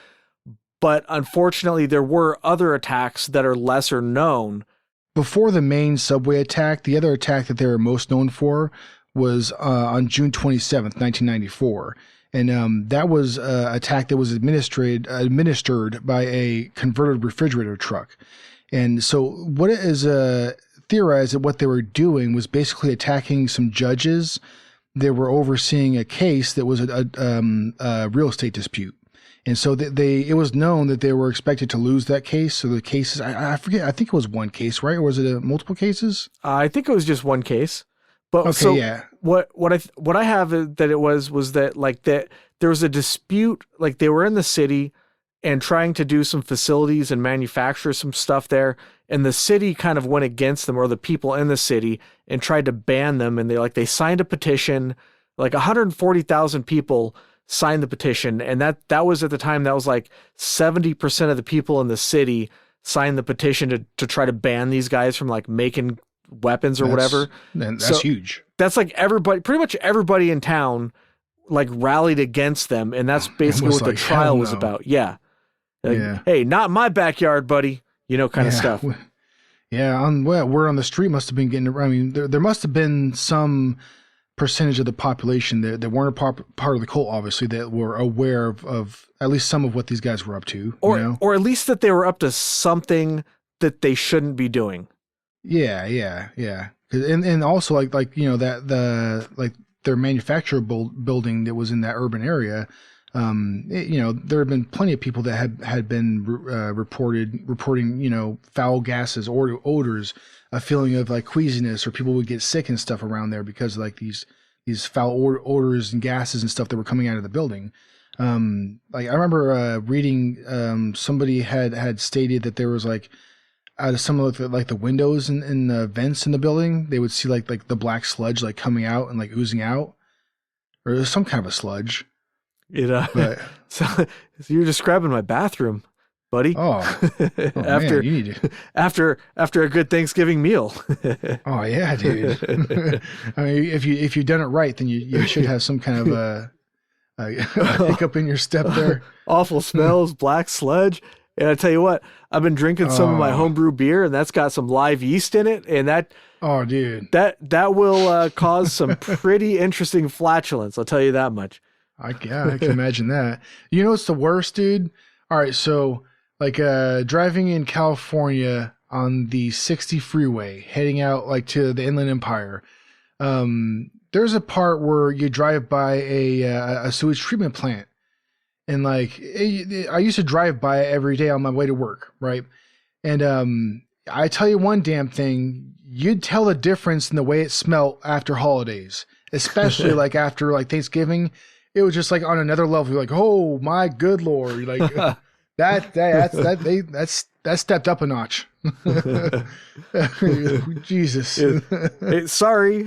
But unfortunately, there were other attacks that are lesser known. Before the main subway attack, the other attack that they were most known for was on June 27th, 1994. And that was an attack that was administered by a converted refrigerator truck. And so what it is theorized that what they were doing was basically attacking some judges that were overseeing a case that was a real estate dispute. And so it was known that they were expected to lose that case. So the cases, I forget, I think it was one case, right? Or was it multiple cases? I think it was just one case. But okay, so yeah. What I have that it was that like that there was a dispute, like they were in the city and trying to do some facilities and manufacture some stuff there, and the city kind of went against them, or the people in the city, and tried to ban them. And they signed a petition, like 140,000 people signed the petition, and that was at the time, that was like 70% of the people in the city signed the petition to try to ban these guys from like making weapons or whatever. And that's huge. That's like pretty much everybody in town like rallied against them, and that's basically what the trial was about. Yeah. Like, hey, not in my backyard, buddy. Kind of stuff. Yeah, word on the street must have been getting. I mean, there must have been some percentage of the population that weren't a part of the cult, obviously, that were aware of at least some of what these guys were up to, or at least that they were up to something that they shouldn't be doing. Yeah. And also like that their manufacturer building that was in that urban area. There have been plenty of people that had been reporting foul gases or odors, a feeling of like queasiness, or people would get sick and stuff around there because of like these foul odors and gases and stuff that were coming out of the building. Like I remember reading somebody had stated that there was like out of some of the windows and the vents in the building, they would see like the black sludge like coming out and like oozing out, or some kind of a sludge. So you're describing my bathroom, buddy. Man, you need to. after a good Thanksgiving meal. Oh yeah, dude. I mean, if you've done it right, then you should have some kind of a hiccup in your step there. Awful smells, black sludge. And I tell you what, I've been drinking some of my homebrew beer, and that's got some live yeast in it, and that. Oh, dude. That will cause some pretty interesting flatulence. I'll tell you that much. I can imagine that. You know what's the worst, dude? All right, so like driving in California on the 60 freeway heading out like to the Inland Empire, there's a part where you drive by a sewage treatment plant. And like, I used to drive by it every day on my way to work, right? And I tell you one damn thing, you'd tell the difference in the way it smelled after holidays, especially like after like Thanksgiving. It was just like on another level. You're like, oh my good Lord, you're like that stepped up a notch. Jesus. Sorry.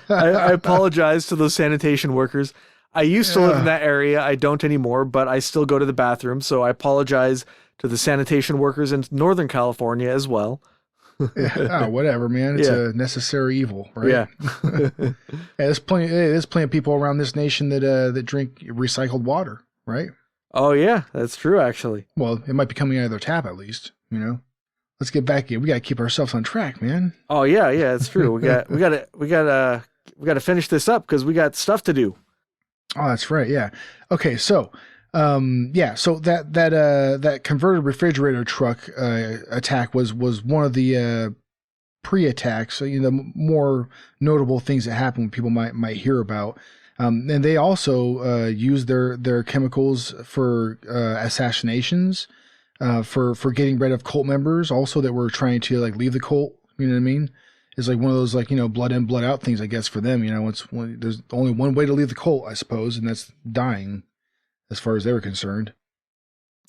I apologize to those sanitation workers. I used to live in that area. I don't anymore, but I still go to the bathroom. So I apologize to the sanitation workers in Northern California as well. Whatever, man. It's a necessary evil, right? Yeah. There's plenty of people around this nation that drink recycled water, right? Oh yeah, that's true actually. Well, it might be coming out of their tap at least, you know. Let's get back here. We got to keep ourselves on track, man. Oh yeah, it's true. We got to finish this up because we got stuff to do. Oh, that's right. Yeah. Okay. So, so that converted refrigerator truck attack was one of the pre-attacks. So, you know, the more notable things that happen when people might hear about. And they also use their chemicals for assassinations, for getting rid of cult members. Also, that were trying to like leave the cult. You know what I mean? It's like one of those like, you know, blood in, blood out things, I guess, for them. You know, there's only one way to leave the cult, I suppose, and that's dying, as far as they were concerned.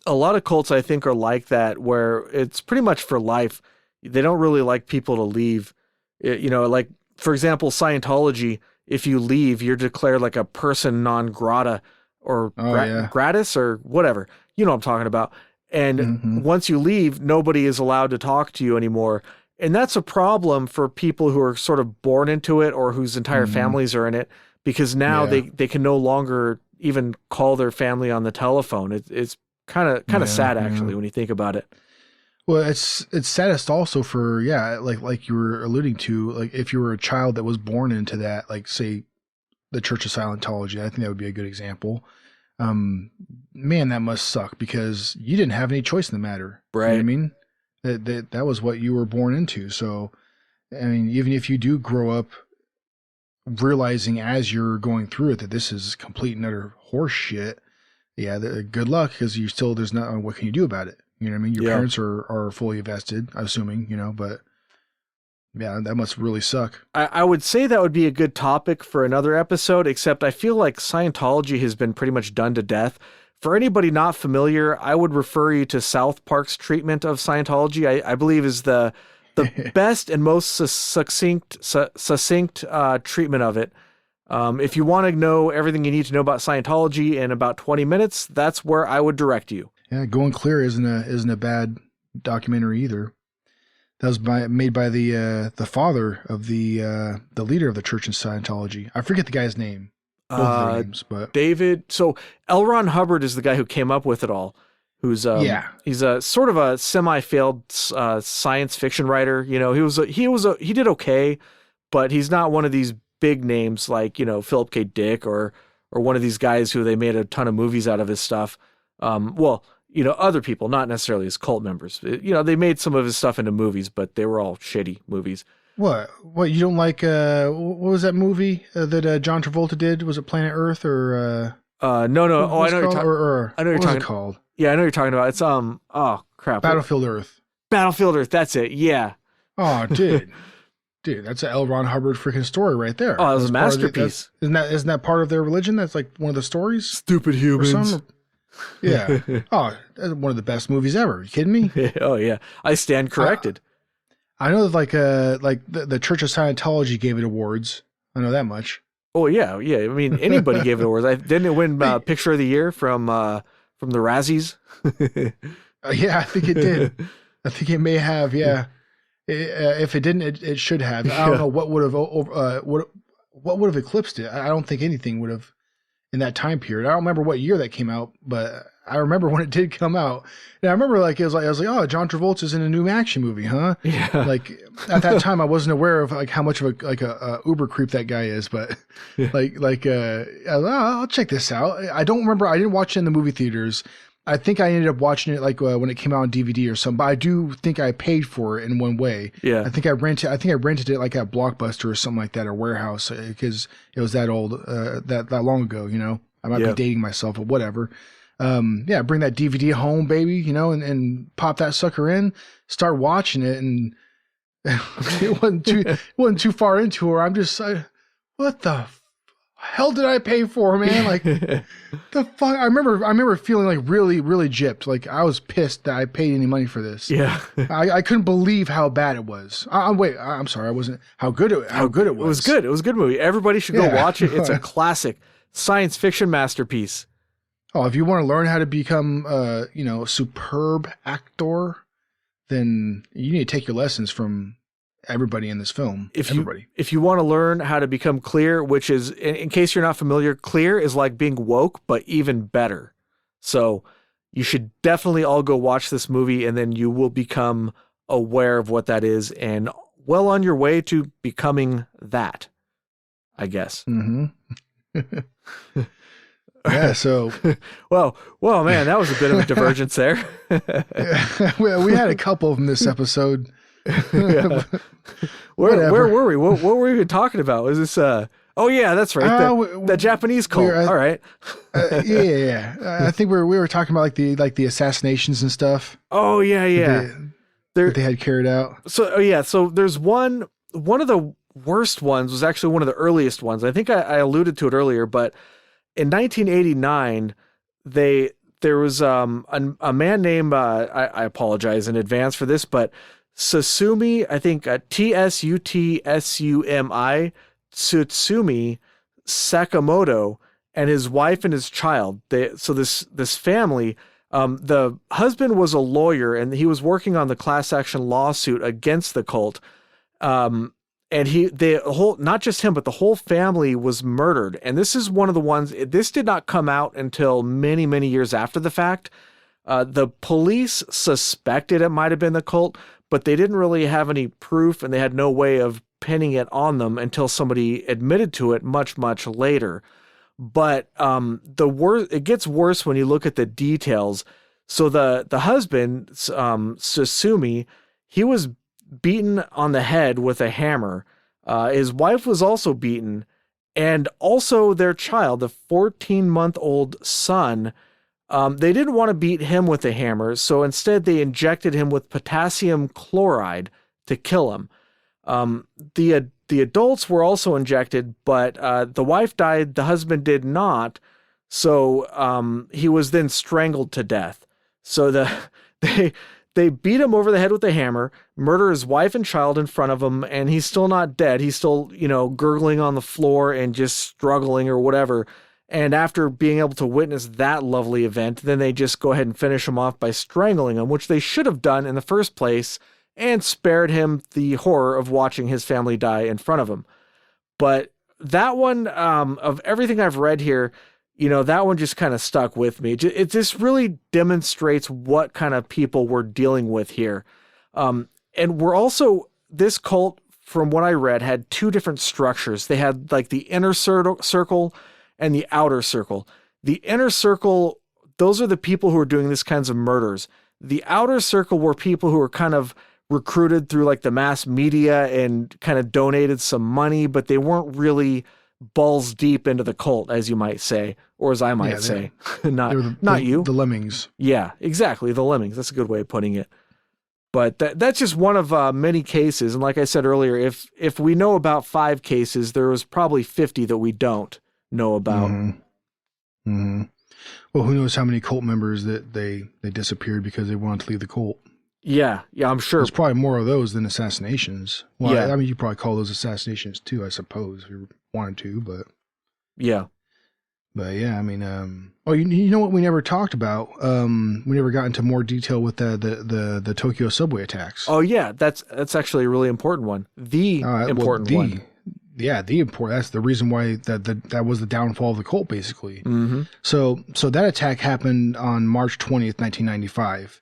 A lot of cults, I think, are like that, where it's pretty much for life. They don't really like people to leave. You know, like, for example, Scientology, if you leave, you're declared like a person non grata or gratis or whatever. You know what I'm talking about. And once you leave, nobody is allowed to talk to you anymore. And that's a problem for people who are sort of born into it or whose entire families are in it, because now they can no longer even call their family on the telephone. It's kind of sad actually when you think about it. Well, it's saddest also for like you were alluding to, like if you were a child that was born into that, like say the Church of Scientology. I think that would be a good example. Man, that must suck because you didn't have any choice in the matter. Right. You know what I mean? That was what you were born into. So, I mean, even if you do grow up realizing as you're going through it that this is complete and utter horse shit, good luck, because there's not, what can you do about it? You know what I mean? Your parents are fully vested, assuming, you know, but yeah, that must really suck. I would say that would be a good topic for another episode, except I feel like Scientology has been pretty much done to death. For anybody not familiar, I would refer you to South Park's treatment of Scientology. I believe is the best and most succinct treatment of it. If you want to know everything you need to know about Scientology in about 20 minutes, that's where I would direct you. Yeah, Going Clear isn't a bad documentary either. That was made by the father of the leader of the church in Scientology. I forget the guy's name. Both of their names, but David. So L. Ron Hubbard is the guy who came up with it all. Who's he's a sort of a semi-failed science fiction writer. You know, he did okay, but he's not one of these big names like, you know, Philip K. Dick or one of these guys who they made a ton of movies out of his stuff. Well, you know, other people, not necessarily his cult members. You know, they made some of his stuff into movies, but they were all shitty movies. What you don't like? What was that movie that John Travolta did? Was it Planet Earth or? No. Oh, I know you're talking. I know you're talking. It called? Yeah, I know you're talking about. It's Oh crap. Battlefield Earth. Battlefield Earth. That's it. Yeah. Oh, dude, that's an L. Ron Hubbard freaking story right there. Oh, it was a masterpiece. Isn't that part of their religion? That's like one of the stories. Stupid humans. Yeah. Oh, that's one of the best movies ever. Are you kidding me? Oh yeah, I stand corrected. I know that like the Church of Scientology gave it awards. I know that much. Oh yeah. I mean, anybody gave it awards. Didn't it win Picture of the Year from the Razzies? Yeah, I think it did. I think it may have. Yeah. If it didn't, it should have. I don't know what would have eclipsed it. I don't think anything would have in that time period. I don't remember what year that came out, but I remember when it did come out. And I remember I was like, oh, John Travolta's in a new action movie, huh? Yeah. Like at that time, I wasn't aware of like how much of a uber creep that guy is, but I'll check this out. I don't remember. I didn't watch it in the movie theaters. I think I ended up watching it like when it came out on DVD or something. But I do think I paid for it in one way. Yeah. I think I rented it like at Blockbuster or something like that, or Warehouse, because it was that old, that long ago. You know, I might be dating myself, but whatever. Yeah, bring that DVD home, baby. You know, and pop that sucker in, start watching it, and it wasn't too far into her. I'm just like, what the hell did I pay for, man? Like, the fuck? I remember feeling like really, really gypped. Like, I was pissed that I paid any money for this. Yeah. I couldn't believe how bad it was. I'm sorry. I wasn't, how good it was. It was good. It was a good movie. Everybody should go watch it. It's a classic science fiction masterpiece. Oh, if you want to learn how to become, a superb actor, then you need to take your lessons from everybody in this film. If you want to learn how to become clear, which is, in case you're not familiar, clear is like being woke, but even better. So you should definitely all go watch this movie, and then you will become aware of what that is and well on your way to becoming that, I guess. Mm-hmm. Yeah, so well, man, that was a bit of a divergence there. Well, we had a couple of them this episode. Yeah. Where were we? What were we even talking about? Was this oh yeah, that's right. The Japanese cult. All right. Yeah. I think we were talking about like the assassinations and stuff. Oh yeah. That they had carried out. So there's one of the worst ones was actually one of the earliest ones. I think I alluded to it earlier, but in 1989, there was a man named I apologize in advance for this, but Tsutsumi, I think Tsutsumi Tsutsumi Sakamoto, and his wife and his child. This family, the husband was a lawyer and he was working on the class action lawsuit against the cult. And not just him, but the whole family was murdered. And this is one of the ones, this did not come out until many, many years after the fact. The police suspected it might have been the cult, but they didn't really have any proof and they had no way of pinning it on them until somebody admitted to it much, much later. But it gets worse when you look at the details. So the husband, Tsutsumi, he was beaten on the head with a hammer. His wife was also beaten, and also their child, the 14-month-old son. They didn't want to beat him with a hammer, so instead they injected him with potassium chloride to kill him. The adults were also injected, but the wife died, the husband did not, so he was then strangled to death. So they beat him over the head with a hammer, murder his wife and child in front of him, and he's still not dead. He's still, gurgling on the floor and just struggling or whatever. And after being able to witness that lovely event, then they just go ahead and finish him off by strangling him, which they should have done in the first place, and spared him the horror of watching his family die in front of him. But that one, of everything I've read here, that one just kind of stuck with me. It just really demonstrates what kind of people we're dealing with here. And this cult, from what I read, had two different structures. They had like the inner circle and the outer circle. The inner circle, those are the people who are doing these kinds of murders. The outer circle were people who were kind of recruited through like the mass media and kind of donated some money, but they weren't really balls deep into the cult, as you might say, or as I might say. not you. The lemmings. Yeah, exactly. The lemmings. That's a good way of putting it. But that's just one of many cases. And like I said earlier, if we know about 5 cases, there was probably 50 that we don't know about. Mm-hmm. Mm-hmm. Well, who knows how many cult members that they disappeared because they wanted to leave the cult. Yeah, I'm sure. There's probably more of those than assassinations. Well, yeah. I mean, you probably call those assassinations too, I suppose, if you wanted to, but... Yeah. But yeah, I mean, you know what we never talked about? We never got into more detail with the Tokyo subway attacks. Oh yeah, that's actually a really important one. Important one. Yeah, that's the reason why that was the downfall of the cult, basically. Mm-hmm. So that attack happened on March 20th, 1995.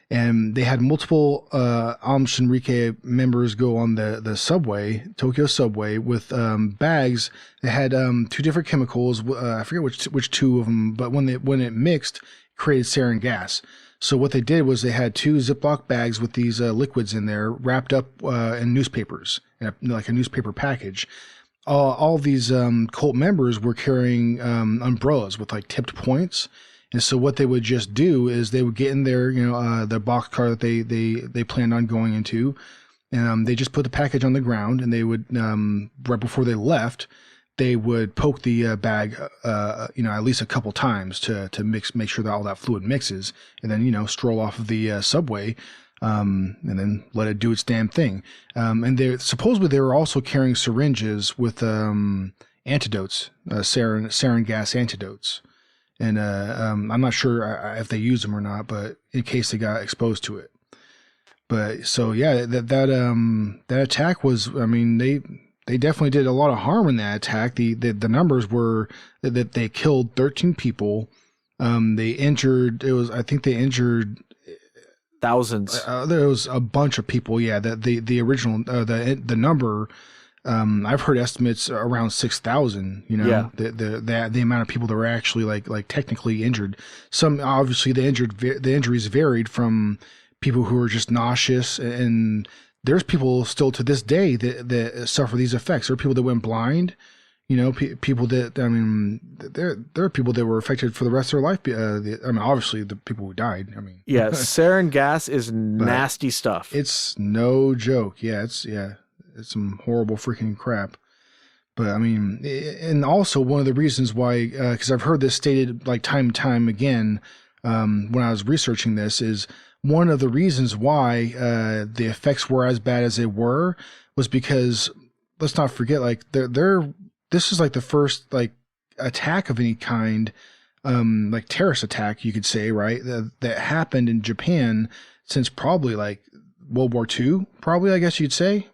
And they had multiple Aum Shinrikyo members go on the subway, Tokyo subway, with bags that had two different chemicals. I forget which two of them, but when it mixed, it created sarin gas. So what they did was they had two Ziploc bags with these liquids in there, wrapped up in newspapers, like a newspaper package. All these cult members were carrying umbrellas with like tipped points. And so what they would just do is they would get in their, the box car that they planned on going into. They just put the package on the ground, and they would, right before they left, they would poke the bag, at least a couple times to make sure that all that fluid mixes, and then, stroll off of the subway, and then let it do its damn thing. And supposedly they were also carrying syringes with antidotes, sarin gas antidotes. And I'm not sure if they used them or not, but in case they got exposed to it. But so yeah, that attack was, I mean, they definitely did a lot of harm in that attack. The numbers were that they killed 13 people. They injured, I think they injured thousands. There was a bunch of people. Yeah, the original the number. I've heard estimates around 6,000. Yeah. The amount of people that were actually like technically injured. Some obviously the injuries varied from people who were just nauseous, and there's people still to this day that suffer these effects. There are people that went blind. People that, I mean, there are people that were affected for the rest of their life. Obviously the people who died. I mean, yeah, sarin gas is nasty stuff. It's no joke. It's some horrible freaking crap. But I mean, and also one of the reasons why, because I've heard this stated like time and time again, when I was researching this, is one of the reasons why the effects were as bad as they were was because, let's not forget, like this is like the first like attack of any kind, like terrorist attack, you could say, right? That happened in Japan since probably like World War II, probably, I guess you'd say.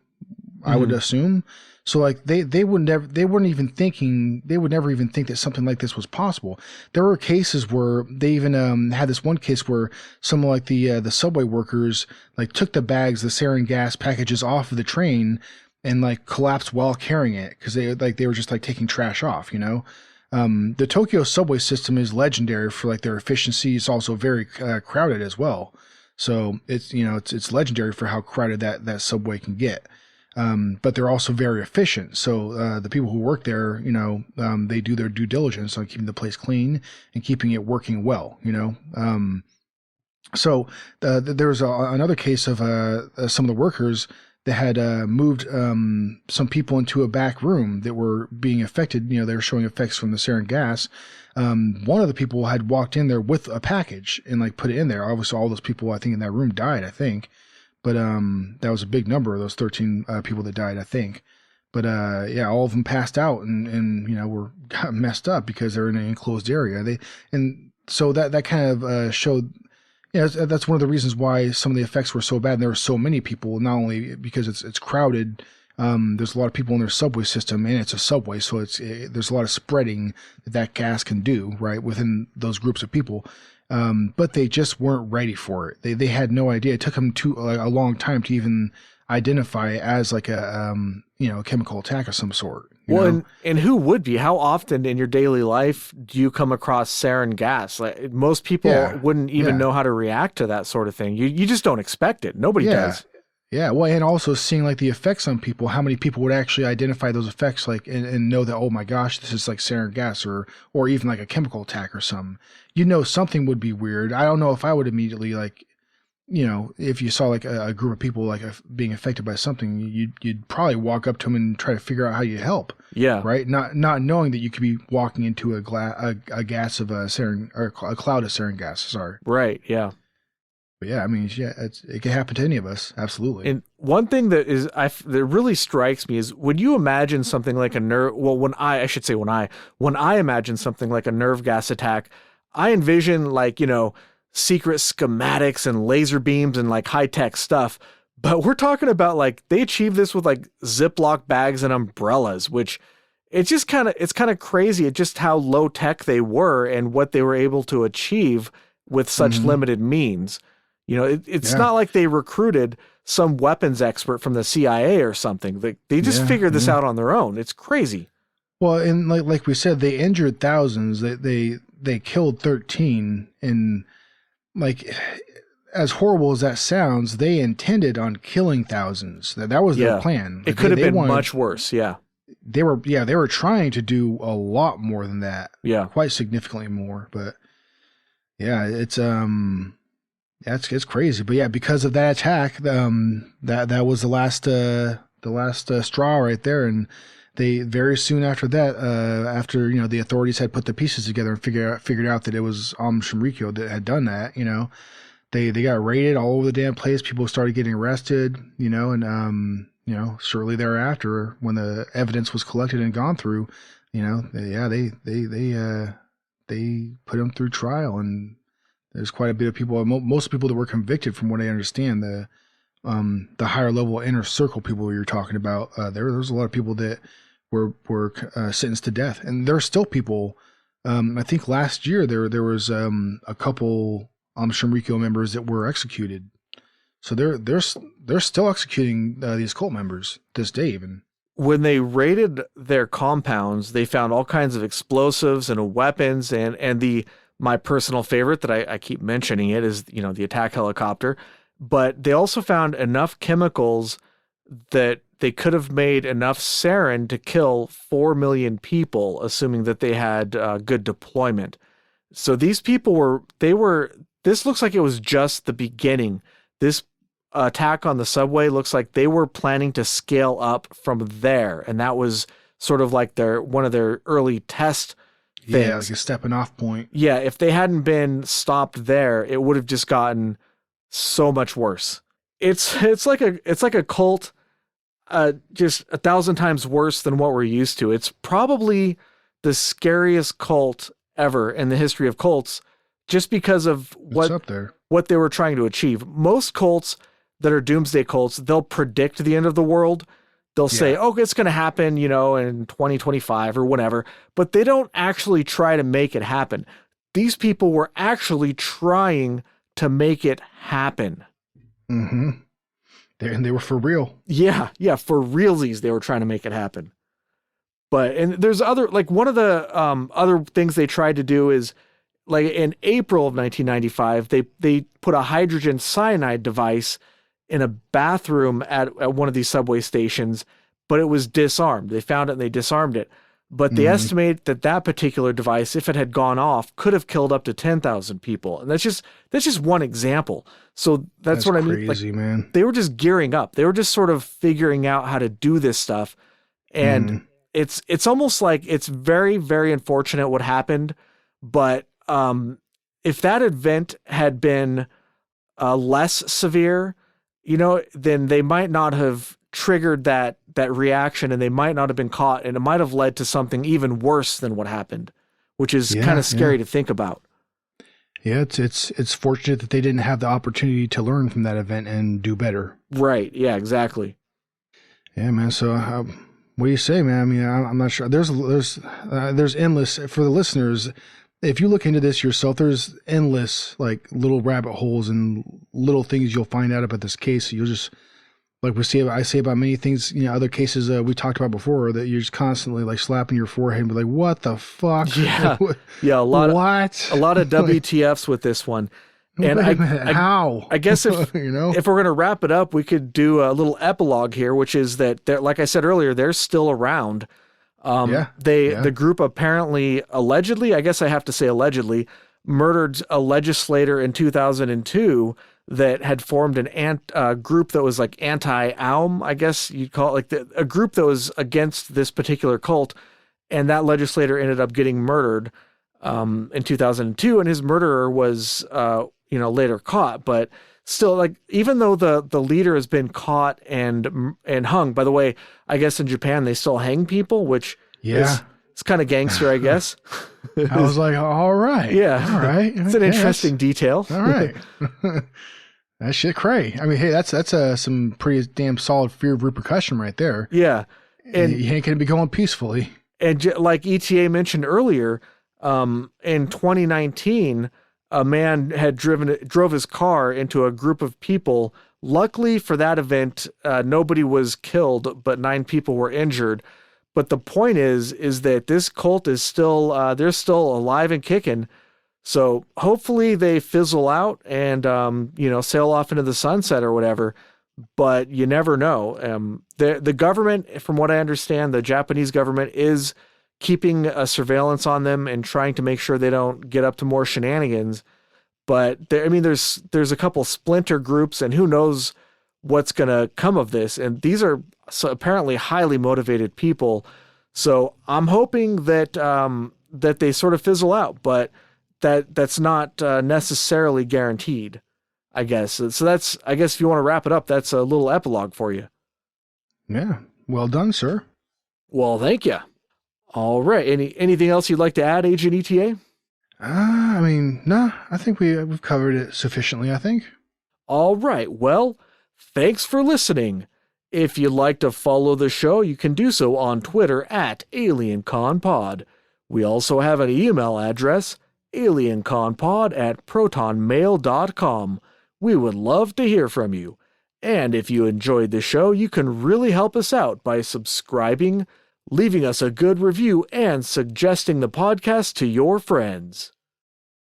I would assume. So like they would never even think that something like this was possible. There were cases where they even had this one case where someone like the subway workers like took the bags, the sarin gas packages off of the train and like collapsed while carrying it because they were just like taking trash off, The Tokyo subway system is legendary for like their efficiency. It's also very crowded as well. So it's legendary for how crowded that subway can get. But they're also very efficient. So the people who work there, they do their due diligence on keeping the place clean and keeping it working well. So there was another case of some of the workers that had moved some people into a back room that were being affected. They were showing effects from the sarin gas. One of the people had walked in there with a package and like put it in there. Obviously, all those people I think in that room died, I think. But that was a big number of those 13 people that died, I think. But all of them passed out and got messed up because they're in an enclosed area. So that kind of showed. That's one of the reasons why some of the effects were so bad. And there were so many people, not only because it's crowded. There's a lot of people in their subway system, and it's a subway, so there's a lot of spreading that gas can do right within those groups of people. But they just weren't ready for it. They had no idea. It took them a long time to even identify it as like a chemical attack of some sort. And who would be? How often in your daily life do you come across sarin gas? Like most people wouldn't even know how to react to that sort of thing. You just don't expect it. Nobody does. Yeah, well, and also seeing like the effects on people, how many people would actually identify those effects, like and know that, oh my gosh, this is like sarin gas or even like a chemical attack or something. Something would be weird. I don't know if I would immediately like, if you saw like a group of people like being affected by something, you'd probably walk up to them and try to figure out how you help. Yeah. Right. Not knowing that you could be walking into a gas of sarin or a cloud of sarin gas. Sorry. Right. Yeah. But yeah, I mean, it can happen to any of us. Absolutely. And one thing that really strikes me is when you imagine something like a nerve. Well, when I imagine something like a nerve gas attack, I envision like, secret schematics and laser beams and like high tech stuff. But we're talking about like they achieved this with like Ziploc bags and umbrellas, which it's kind of crazy at just how low tech they were and what they were able to achieve with such limited means. It's not like they recruited some weapons expert from the CIA or something. They just figured this out on their own. It's crazy. Well, and like we said, they injured thousands. They killed 13, and like, as horrible as that sounds, they intended on killing thousands. That was their plan. It could have been much worse. Yeah. They were trying to do a lot more than that. Yeah. Quite significantly more. But yeah, it's crazy. But yeah, because of that attack, that was the last straw right there. And they very soon after that, after the authorities had put the pieces together and figured out that it was Aum Shinrikyo that had done that, they got raided all over the damn place. People started getting arrested, and shortly thereafter, when the evidence was collected and gone through, they put them through trial, and there's quite a bit of people. Most people that were convicted, from what I understand, the higher level inner circle people you're talking about, there was a lot of people that were sentenced to death, and there are still people. I think last year there was a couple Shinrikyo members that were executed. So they're still executing these cult members this day even. When they raided their compounds, they found all kinds of explosives and weapons, and my personal favorite that I keep mentioning it is the attack helicopter. But they also found enough chemicals that they could have made enough sarin to kill 4 million people, assuming that they had good deployment. So these people this looks like it was just the beginning. This attack on the subway looks like they were planning to scale up from there. And that was sort of like one of their early test things. Yeah, like a stepping off point. Yeah, if they hadn't been stopped there, it would have just gotten so much worse. It's like a cult, just 1,000 times worse than what we're used to. It's probably the scariest cult ever in the history of cults, just because of what they were trying to achieve. Most cults that are doomsday cults, they'll predict the end of the world. They'll say, "Oh, it's going to happen, in 2025 or whatever," but they don't actually try to make it happen. These people were actually trying to make it happen. Mm-hmm. And they were for real. Yeah, for realsies, they were trying to make it happen. And there's one of the other things they tried to do is, like, in April of 1995, they put a hydrogen cyanide device in a bathroom at one of these subway stations, but it was disarmed. They found it and they disarmed it. But they estimate that particular device, if it had gone off, could have killed up to 10,000 people. And that's just one example. So that's what I mean. Crazy, man. They were just gearing up. They were just sort of figuring out how to do this stuff. And it's almost like it's very, very unfortunate what happened. But if that event had been less severe, then they might not have triggered that reaction, and they might not have been caught, and it might have led to something even worse than what happened, which is kind of scary to think about. Yeah, it's fortunate that they didn't have the opportunity to learn from that event and do better. Right. Yeah, exactly. Yeah, man. So what do you say, man? I mean, I'm not sure. There's endless, for the listeners. If you look into this yourself, there's endless little rabbit holes and little things you'll find out about this case. You'll just, I say about many things, other cases we talked about before, that you're just constantly slapping your forehead and be like, what the fuck? Yeah. Yeah. A lot of WTFs with this one. And how? I guess if if we're going to wrap it up, we could do a little epilogue here, which is that like I said earlier, they're still around. The group apparently, allegedly, I guess I have to say allegedly, murdered a legislator in 2002 that had formed a group that was like anti-Aum, I guess you'd call it, a group that was against this particular cult, and that legislator ended up getting murdered in 2002, and his murderer was later caught. But still, even though the leader has been caught and hung, by the way, I guess in Japan they still hang people, which is kind of gangster, I guess. I was like, all right. Yeah. All right. It's an interesting detail. All right. That shit cray. I mean, hey, that's some pretty damn solid fear of repercussion right there. Yeah. And you ain't going to be going peacefully. And like ETA mentioned earlier, in 2019, a man had drove his car into a group of people. Luckily for that event, nobody was killed, but 9 people were injured. But the point is that this cult is still, they're still alive and kicking. So hopefully they fizzle out and, sail off into the sunset or whatever. But you never know. The government, from what I understand, the Japanese government is keeping a surveillance on them and trying to make sure they don't get up to more shenanigans. But there's a couple splinter groups, and who knows what's going to come of this. And these are apparently highly motivated people. So I'm hoping that that they sort of fizzle out, but that's not necessarily guaranteed, I guess. So that's, I guess if you want to wrap it up, that's a little epilogue for you. Yeah. Well done, sir. Well, thank you. All right. Anything else you'd like to add, Agent ETA? No, I think we've covered it sufficiently, I think. All right. Well, thanks for listening. If you'd like to follow the show, you can do so on Twitter at AlienConPod. We also have an email address, alienconpod@protonmail.com. We would love to hear from you. And if you enjoyed the show, you can really help us out by subscribing, leaving us a good review, and suggesting the podcast to your friends.